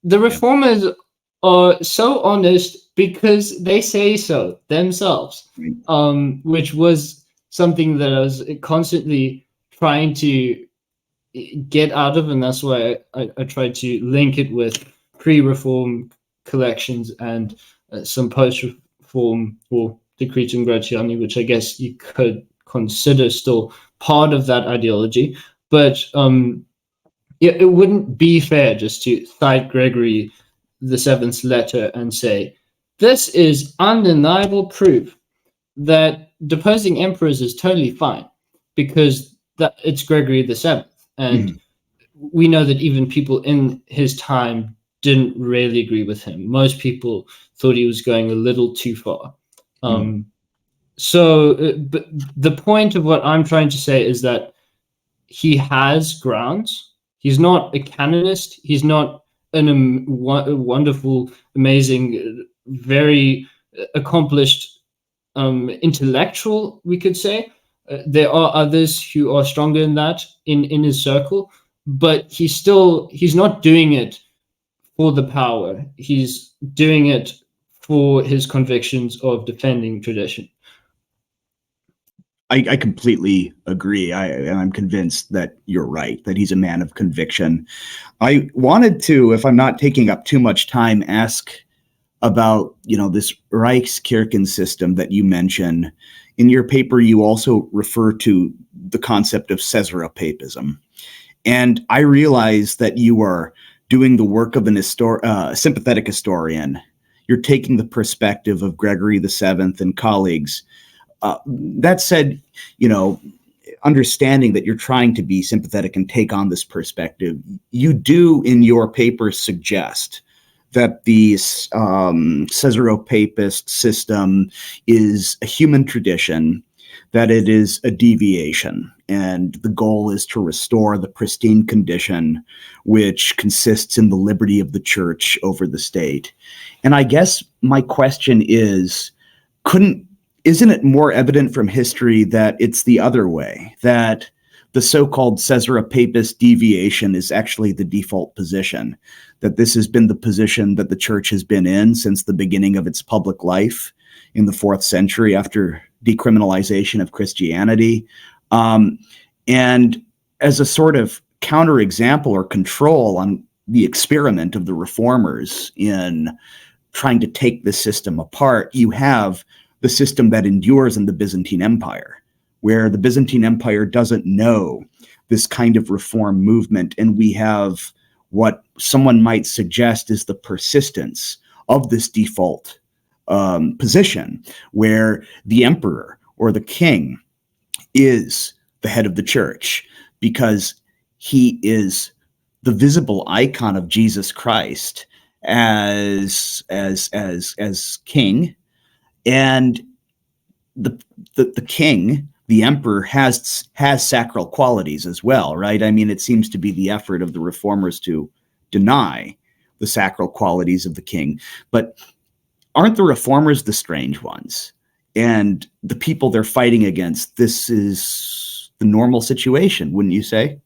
the reformers are so honest because they say so themselves, which was something that I was constantly trying to get out of, and that's why I tried to link it with pre-reform collections and some post-reform or Decretum Gratiani, which I guess you could consider still part of that ideology. But it wouldn't be fair just to cite Gregory VII's letter and say, this is undeniable proof that deposing emperors is totally fine, because that it's Gregory VII. And we know that even people in his time didn't really agree with him. Most people thought he was going a little too far. So but the point of what I'm trying to say is that he has grounds. He's not a canonist. He's not wonderful, amazing, very accomplished intellectual, we could say. There are others who are stronger in that in his circle, but he's not doing it for the power. He's doing it for his convictions of defending tradition. I completely agree. And I'm convinced that you're right, that he's a man of conviction. I wanted to, if I'm not taking up too much time, ask about, this Reichskirchen system that you mention. In your paper, you also refer to the concept of Caesaropapism. And I realize that you are doing the work of a sympathetic historian. You're taking the perspective of Gregory VII and colleagues. That said, understanding that you're trying to be sympathetic and take on this perspective, you do in your paper suggest that the Caesaropapist system is a human tradition, that it is a deviation, and the goal is to restore the pristine condition, which consists in the liberty of the church over the state. And I guess my question is, isn't it more evident from history that it's the other way, that the so-called Caesaropapist deviation is actually the default position, that this has been the position that the church has been in since the beginning of its public life in the 4th century after decriminalization of Christianity? And as a sort of counterexample or control on the experiment of the reformers in trying to take the system apart, you have the system that endures in the Byzantine Empire, where the Byzantine Empire doesn't know this kind of reform movement. And we have what someone might suggest is the persistence of this default position, where the emperor or the king is the head of the church because he is the visible icon of Jesus Christ as king. And the king, the emperor, has sacral qualities as well, right? I mean, it seems to be the effort of the reformers to deny the sacral qualities of the king. But aren't the reformers the strange ones? And the people they're fighting against, this is the normal situation, wouldn't you say?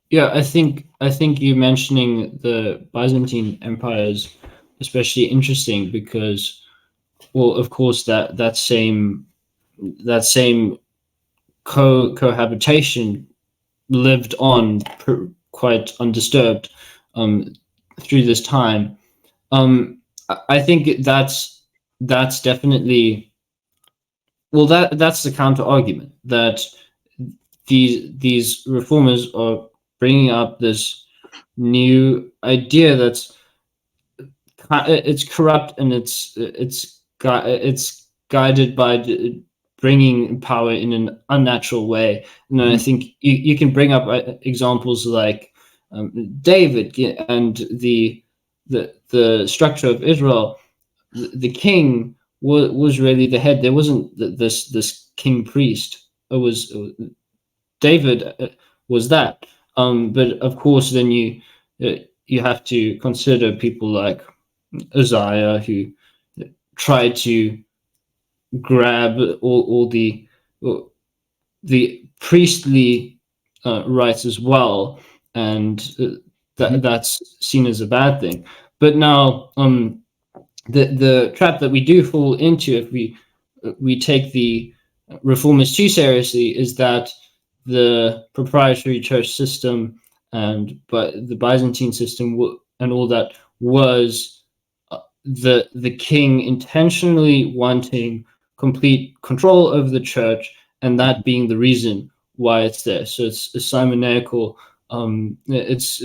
Yeah, I think you mentioning the Byzantine Empire is especially interesting because, well, of course, that same cohabitation lived on quite undisturbed through this time. I think that's definitely, well, that's the counter argument, that these reformers are bringing up this new idea that's it's corrupt and it's guided by bringing power in an unnatural way. And I think you can bring up examples like David and the structure of Israel. The king was really the head. There wasn't this king priest. It was David was that. But of course, then you have to consider people like Uzziah, who tried to grab all the priestly rights as well, and that's seen as a bad thing. But now, the trap that we do fall into if we take the reformers too seriously is that the proprietary church system but the Byzantine system and all that was the king intentionally wanting complete control over the church, and that being the reason why it's there. So it's simoniacal. It's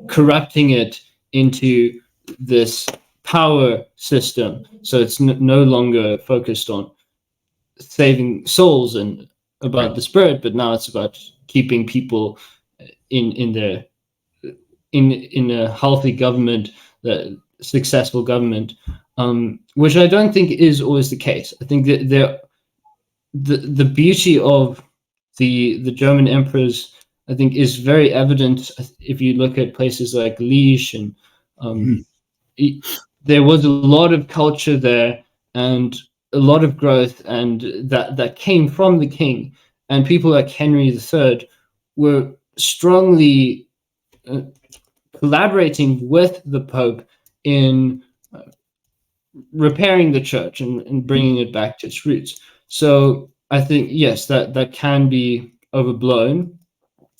corrupting it into this power system. So it's no longer focused on saving souls and about the spirit, but now it's about keeping people in a healthy government, the successful government, which I don't think is always the case. I think that the beauty of the German emperors I think is very evident if you look at places like Liège, and there was a lot of culture there and a lot of growth, and that came from the king. And people like Henry III were strongly collaborating with the Pope in repairing the church and bringing it back to its roots. So I think, yes, that can be overblown,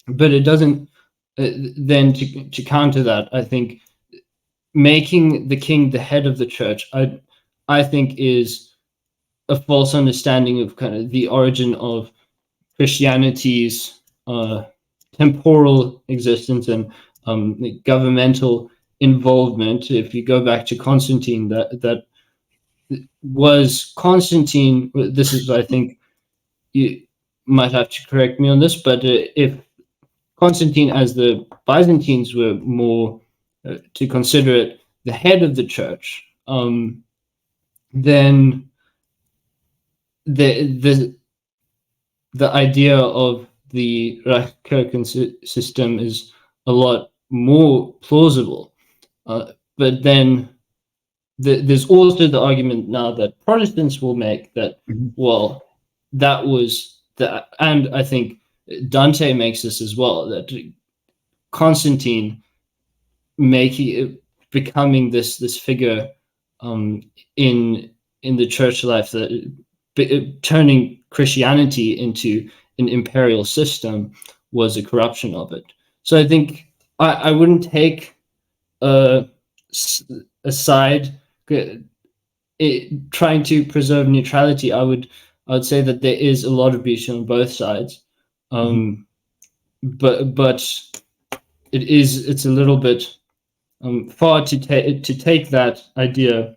but it doesn't. Then to counter that, I think making the king the head of the church, I think, is a false understanding of kind of the origin of Christianity's temporal existence and governmental involvement. If you go back to Constantine, that was Constantine. This is, I think, you might have to correct me on this, but if Constantine, as the Byzantines were more to consider it the head of the church, then the idea of the Reichskirchen system is a lot more plausible. But then there's also the argument now that Protestants will make that, well, that was that, and I think Dante makes this as well, that Constantine becoming this figure in the church life, that turning Christianity into an imperial system was a corruption of it. So I think I wouldn't take a side trying to preserve neutrality. I would say that there is a lot of beauty on both sides, but it's a little bit far to take that idea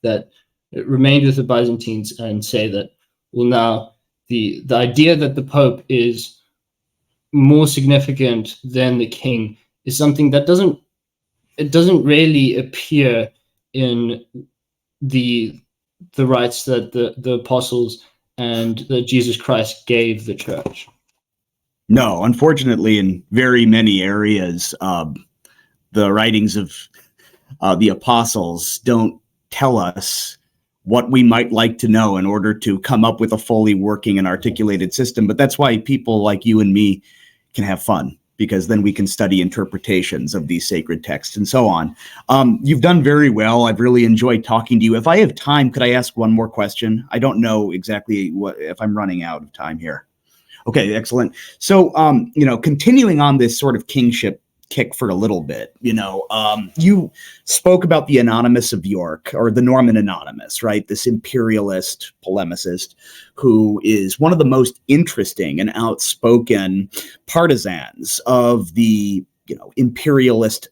that it remained with the Byzantines and say that, well, now the idea that the Pope is more significant than the king is something that doesn't really appear in the rights that the apostles and that Jesus Christ gave the church. No, unfortunately, in very many areas, the writings of the apostles don't tell us what we might like to know in order to come up with a fully working and articulated system. But that's why people like you and me can have fun, because then we can study interpretations of these sacred texts and so on. You've done very well. I've really enjoyed talking to you. If I have time, could I ask one more question? I don't know exactly if I'm running out of time here. Okay, excellent. So, continuing on this sort of kingship kick for a little bit, you spoke about the Anonymous of York, or the Norman Anonymous, right? This imperialist polemicist who is one of the most interesting and outspoken partisans of the, imperialist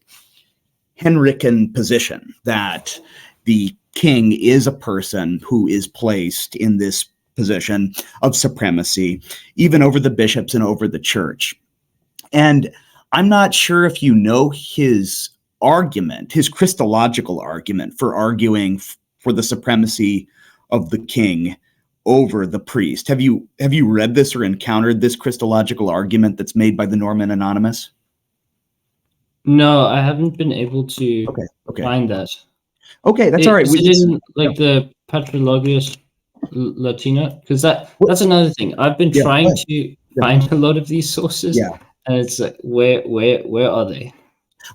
Henrican position that the king is a person who is placed in this position of supremacy, even over the bishops and over the church. And I'm not sure if you know his argument, his Christological argument for arguing for the supremacy of the king over the priest. Have you read this or encountered this Christological argument that's made by the Norman Anonymous? No, I haven't been able to find that. Okay, that's all right. Is it in the Patrologius Latina? Because that's another thing. I've been trying to find a lot of these sources. Yeah. And it's like, where are they?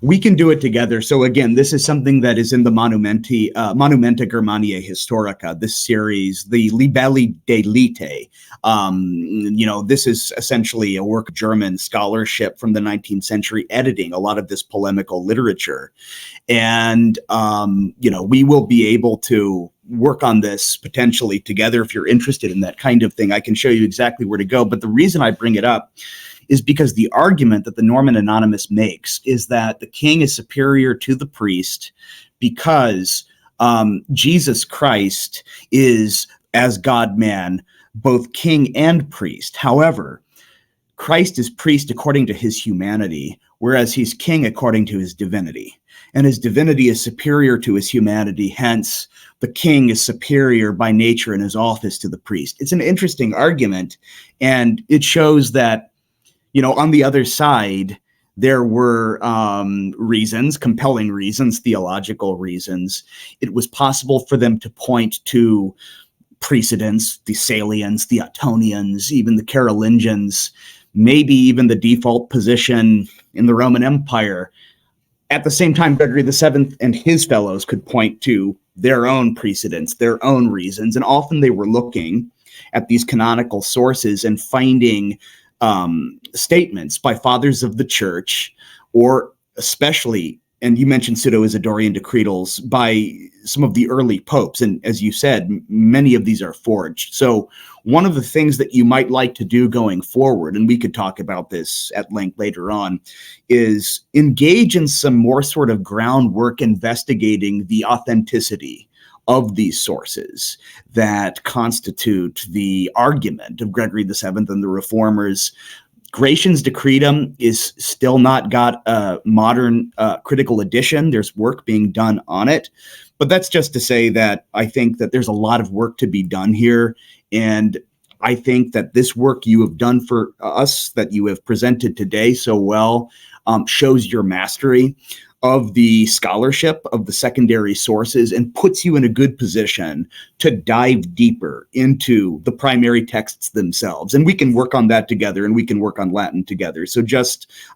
We can do it together. So again, this is something that is in the Monumenta Germaniae Historica, this series, the Libelli de Lite. This is essentially a work of German scholarship from the 19th century, editing a lot of this polemical literature. And, we will be able to work on this potentially together if you're interested in that kind of thing. I can show you exactly where to go. But the reason I bring it up is because the argument that the Norman Anonymous makes is that the king is superior to the priest because Jesus Christ is, as God-man, both king and priest. However, Christ is priest according to his humanity, whereas he's king according to his divinity. And his divinity is superior to his humanity, hence the king is superior by nature in his office to the priest. It's an interesting argument, and it shows that on the other side, there were reasons, compelling reasons, theological reasons. It was possible for them to point to precedents, the Salians, the Ottonians, even the Carolingians, maybe even the default position in the Roman Empire. At the same time, Gregory VII and his fellows could point to their own precedents, their own reasons, and often they were looking at these canonical sources and finding statements by fathers of the church, or especially, and you mentioned Pseudo-Isidorian decretals, by some of the early popes. And as you said, many of these are forged. So one of the things that you might like to do going forward, and we could talk about this at length later on, is engage in some more sort of groundwork investigating the authenticity of these sources that constitute the argument of Gregory VII and the Reformers. Gratian's Decretum is still not got a modern critical edition. There's work being done on it. But that's just to say that I think that there's a lot of work to be done here. And I think that this work you have done for us, that you have presented today so well, shows your mastery of the scholarship of the secondary sources and puts you in a good position to dive deeper into the primary texts themselves. And we can work on that together, and we can work on Latin together. So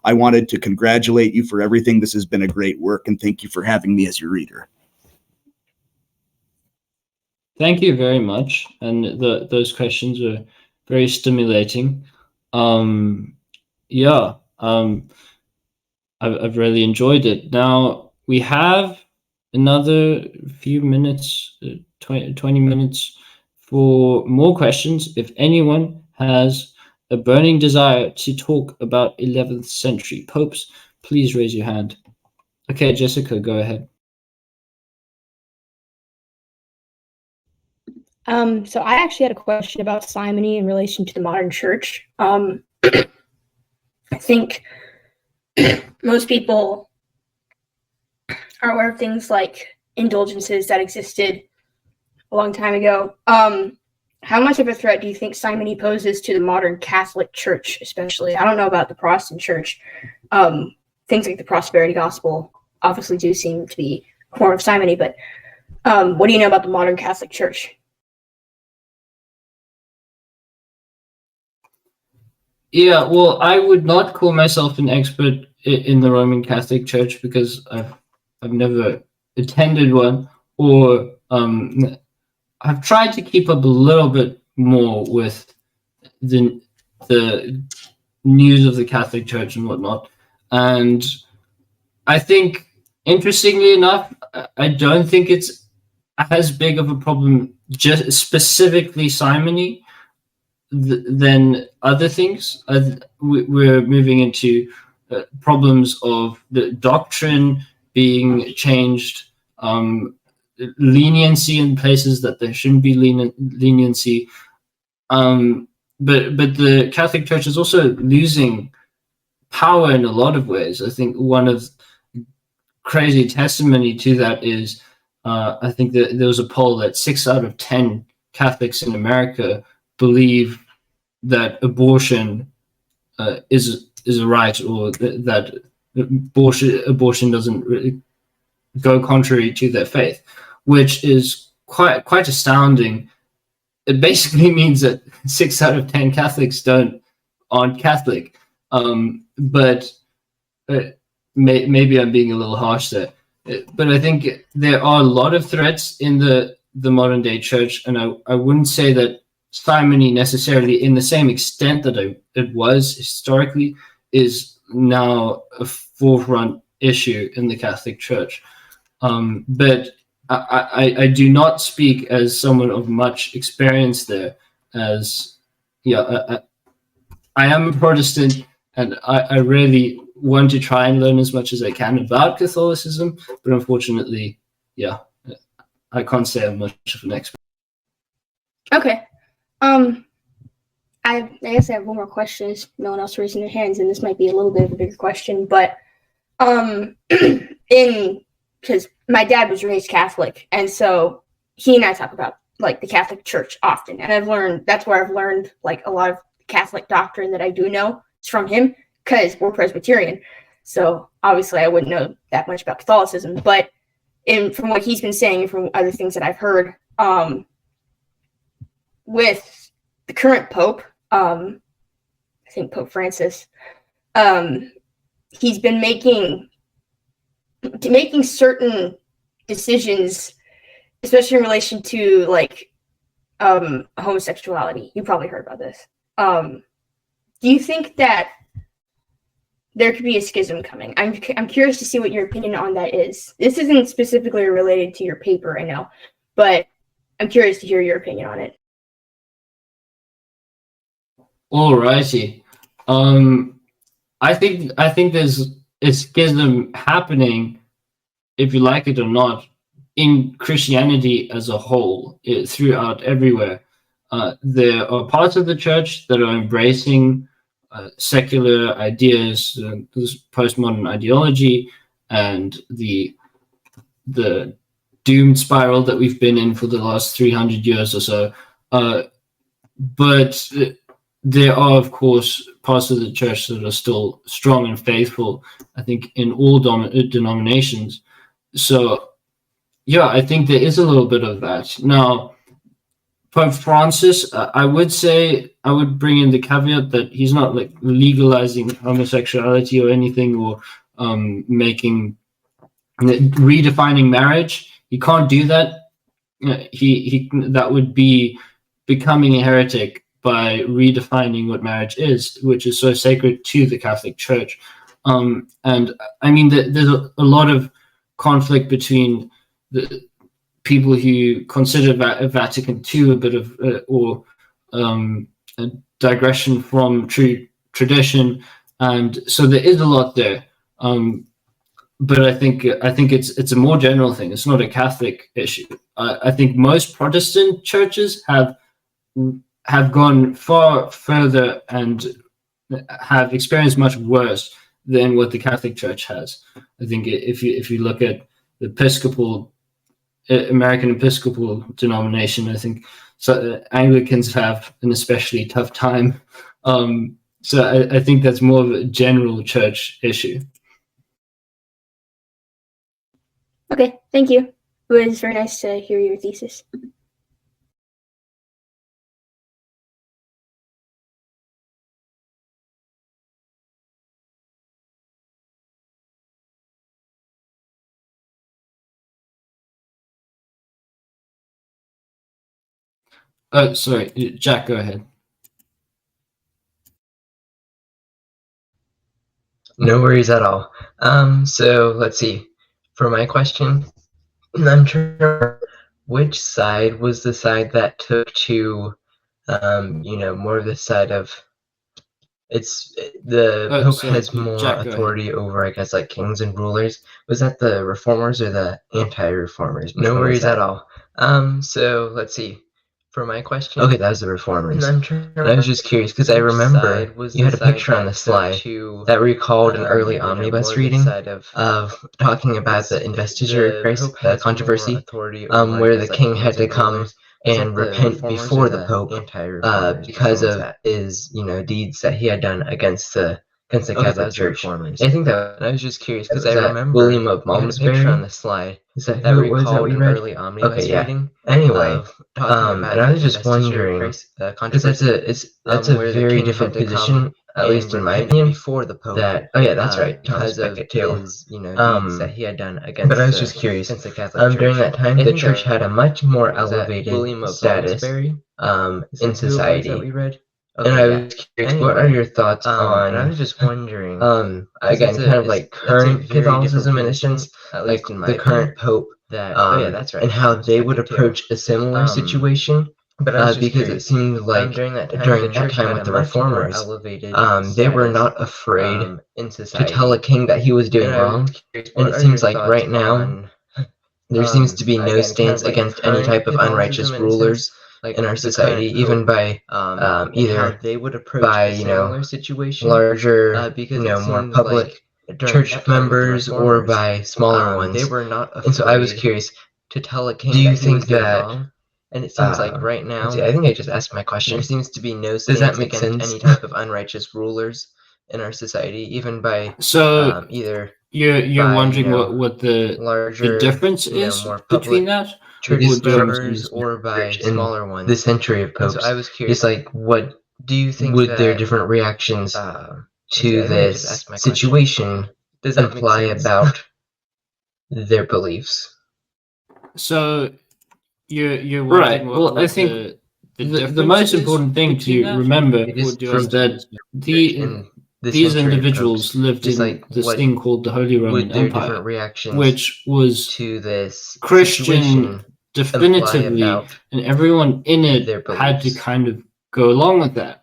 I wanted to congratulate you for everything. This has been a great work, and thank you for having me as your reader. Thank you very much. And those questions were very stimulating. I've really enjoyed it. Now we have another few minutes, 20 minutes for more questions. If anyone has a burning desire to talk about 11th century popes, please raise your hand. Okay, Jessica, go ahead. So I actually had a question about simony in relation to the modern church. I think most people are aware of things like indulgences that existed a long time ago. How much of a threat do you think simony poses to the modern Catholic Church, especially? I don't know about the Protestant Church. Things like the prosperity gospel obviously do seem to be a form of simony, but what do you know about the modern Catholic Church? Yeah, well, I would not call myself an expert in the Roman Catholic Church because I've never attended one, or I've tried to keep up a little bit more with the news of the Catholic Church and whatnot. And I think, interestingly enough, I don't think it's as big of a problem, just specifically simony, than other things. We're moving into problems of the doctrine being changed, leniency in places that there shouldn't be leniency. But the Catholic Church is also losing power in a lot of ways. I think one of crazy testimony to that is I think that there was a poll that 6 out of 10 Catholics in America believe that abortion is a right, or that abortion doesn't really go contrary to their faith, which is quite astounding. It basically means that 6 out of 10 Catholics aren't Catholic. But maybe I'm being a little harsh there. But I think there are a lot of threats in the modern day church, and I wouldn't say that simony necessarily, in the same extent that it was historically, is now a forefront issue in the Catholic Church. But I do not speak as someone of much experience there, as I am a Protestant, and I really want to try and learn as much as I can about Catholicism, but unfortunately, I can't say I'm much of an expert. Okay. I guess I have one more question. Is no one else raising their hands, and this might be a little bit of a bigger question, but because my dad was raised Catholic, and so he and I talk about like the Catholic Church often, and that's where I've learned like a lot of Catholic doctrine that I do know from him because we're Presbyterian. So obviously I wouldn't know that much about Catholicism, but from what he's been saying and from other things that I've heard, with the current Pope, I think Pope Francis, he's been making certain decisions, especially in relation to like homosexuality. You probably heard about this. Do you think that there could be a schism coming? I'm curious to see what your opinion on that is. This isn't specifically related to your paper, I know, but I'm curious to hear your opinion on it. Alrighty. I think there's a schism happening, if you like it or not, in Christianity as a whole, throughout everywhere. There are parts of the church that are embracing secular ideas, this postmodern ideology, and the doomed spiral that we've been in for the last 300 years or so. But there are, of course, parts of the church that are still strong and faithful, I think, in all denominations. So, yeah, I think there is a little bit of that. Now, Pope Francis, I would say, I would bring in the caveat that he's not like legalizing homosexuality or anything, or redefining marriage. He can't do that. He that would be becoming a heretic by redefining what marriage is, which is so sacred to the Catholic Church. And I mean, there's a lot of conflict between the people who consider Vatican II a bit of a digression from true tradition, and so there is a lot there. But I think it's a more general thing. It's not a Catholic issue. I think most Protestant churches have gone far further and have experienced much worse than what the Catholic Church has. I think if you look at the American Episcopal denomination, I think Anglicans have an especially tough time. So I think that's more of a general church issue. Okay, thank you. It was very nice to hear your thesis. Oh, sorry, Jack, go ahead. No worries at all. So let's see. For my question, I'm trying to remember which side was the side that took to, more of the side of Pope has more Jack, authority over, I guess, like kings and rulers. Was that the reformers or the anti-reformers? No worries at all. So let's see. For my question, okay, that was the reformers. And I was just curious because I remember you had a picture on the slide that recalled an early omnibus reading of talking about the investiture crisis, the controversy, where the king had to come and repent before the Pope because of his, deeds that he had done against the Catholic Church. I think that I was just curious because I remember William of Malmesbury on the slide. Is that who it was that we read? Early omnibus reading. Anyway, and I was just wondering because that's a very different position, at least in my opinion. Before the Pope, that's right. Because of his, deeds that he had done against. But I was just curious. During that time, the church had a much more elevated status in society. Okay, and I was curious, what are your thoughts on? I was just wondering. Again, kind of like current Catholicism in a sense, like the current Pope. That's right. And how they would approach a similar situation. But because it seemed like during that time with the reformers, they were not afraid to tell a king that he was doing wrong. And it seems like right now there seems to be no stance against any type of unrighteous rulers in our society, even by either by larger, more public church members or by smaller ones. They were not afraid. And so I was curious to tell a king. Do you think that? And it seems like right now, I think I just asked my question. There seems to be no stance against any type of unrighteous rulers in our society, even by So either you're by, wondering what the larger, difference is more between public that? church Or do I members or by misunderstand? smaller ones. The century of popes. So I was curious, just like, what do you think would their different reactions to this situation does that imply about their beliefs? So you're right. Well, I think the most important thing to remember is that these individuals lived in this thing called the Holy Roman Empire, which was to this Christian definitively, and everyone in it had to kind of go along with that.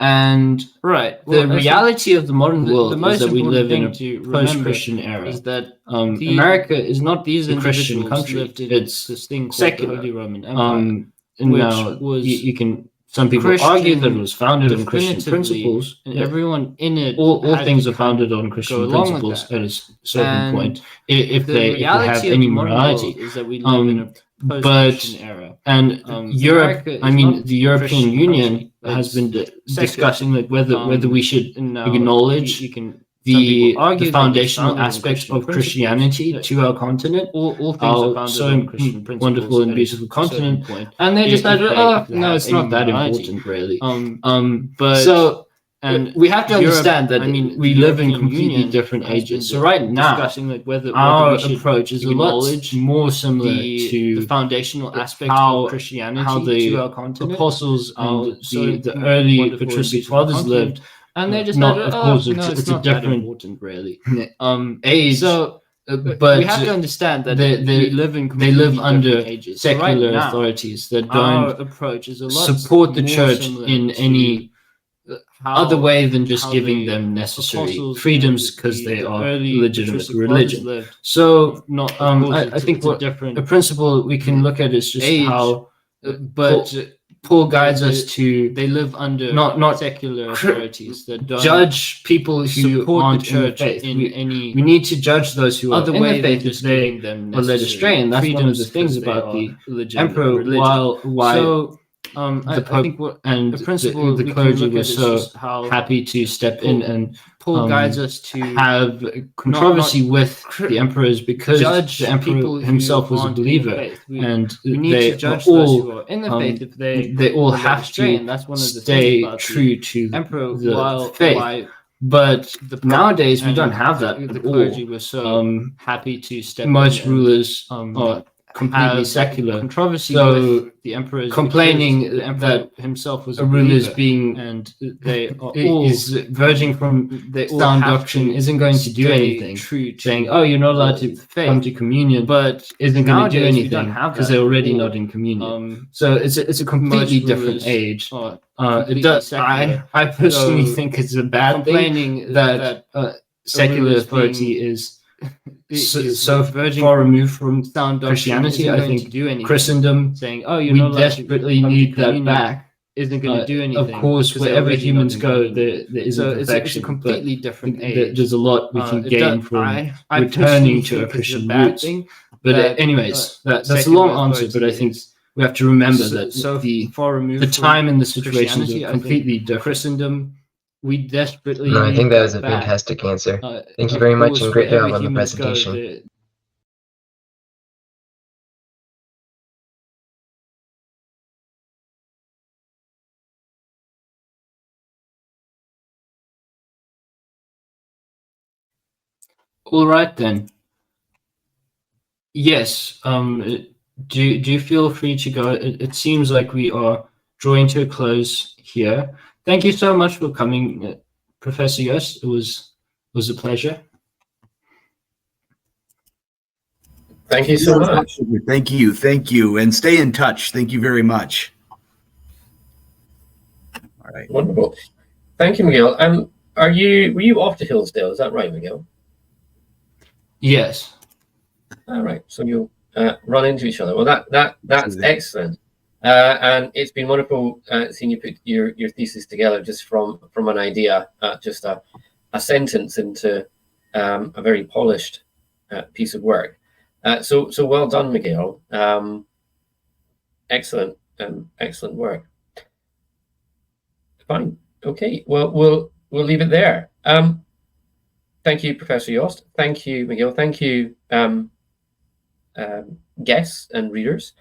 And the reality of the modern world is that we live in a post-Christian era. Is that America is not the Christian country; it's this thing called secular. The Holy Roman Empire, which was you can. Some people argue that it was founded on Christian principles, and everyone in it. All things are founded on Christian principles at a certain point, if they have any morality. Is that we live in a post-Christian era, and Europe. I mean, the European Union has been discussing like whether we should acknowledge the foundational aspects of Christianity to our continent. All things are founded on Christian principles. Wonderful and beautiful continent, and they just said, "Oh, no, it's not that important, really." But so. And we have to understand that we live in completely different ages. So right now, our approach is a lot more similar to the foundational aspects of Christianity how the apostles and the early patristic fathers lived. And they just not, of course, it's a different really age. So, but we have to understand that they live under secular authorities that don't support the church in any other way than just giving them necessary freedoms because they are legitimate religion. So, I think a principle we can look at is just how, Paul guides us to they live under not secular authorities that don't judge people who aren't the church in any. We need to judge those who are in the faith if they are led astray, and that's one of the things about the emperor. While I think and the clergy were so happy to step in and Paul guides us to have controversy with the emperors because the emperor himself was a believer, and they all in the faith if they all have to stay true to the faith. But nowadays we don't have that at all. Were so happy to step most rulers are completely secular controversy with the emperor complaining that himself was a ruler is being and they are all is verging from sound doctrine isn't going to do anything saying you're not allowed to come to communion but isn't going to do anything because they're already not in communion. So it's a completely different age. I personally think it's a bad thing that secular authority is so far removed from Christianity. I think Christendom saying, we desperately need that back isn't going to do anything. Of course, wherever humans go, there is a perfection. It's a completely different age. There's a lot we can gain from returning to a Christian roots. But anyways, that's a long answer, but I think we have to remember that the time and the situations are completely different. Christendom, we desperately I think that was a fantastic answer. Thank you very much and great job on the presentation. All right then. Yes. Do you feel free to go? It seems like we are drawing to a close here. Thank you so much for coming, Professor Yost. It was a pleasure. Thank you so much. Thank you, and stay in touch. Thank you very much. All right. Wonderful. Thank you, Miguel. Were you off to Hillsdale? Is that right, Miguel? Yes. All right. So you run into each other. Well, that's excellent. And it's been wonderful seeing you put your thesis together just from an idea, just a sentence into a very polished piece of work. So well done, Miguel. Excellent work. Fine. Okay. Well, we'll leave it there. Thank you, Professor Yost. Thank you, Miguel. Thank you, guests and readers.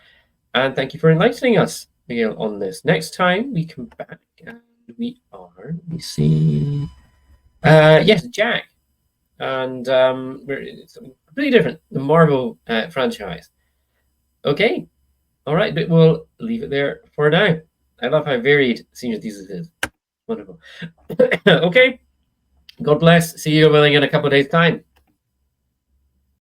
And thank you for enlightening us, Miguel, on this. Next time we come back, and we are, let me see. Yes, Jack. And it's something completely different, the Marvel franchise. Okay. All right, but we'll leave it there for now. I love how varied Senior Thesis is. Wonderful. Okay. God bless. See you in a couple of days' time.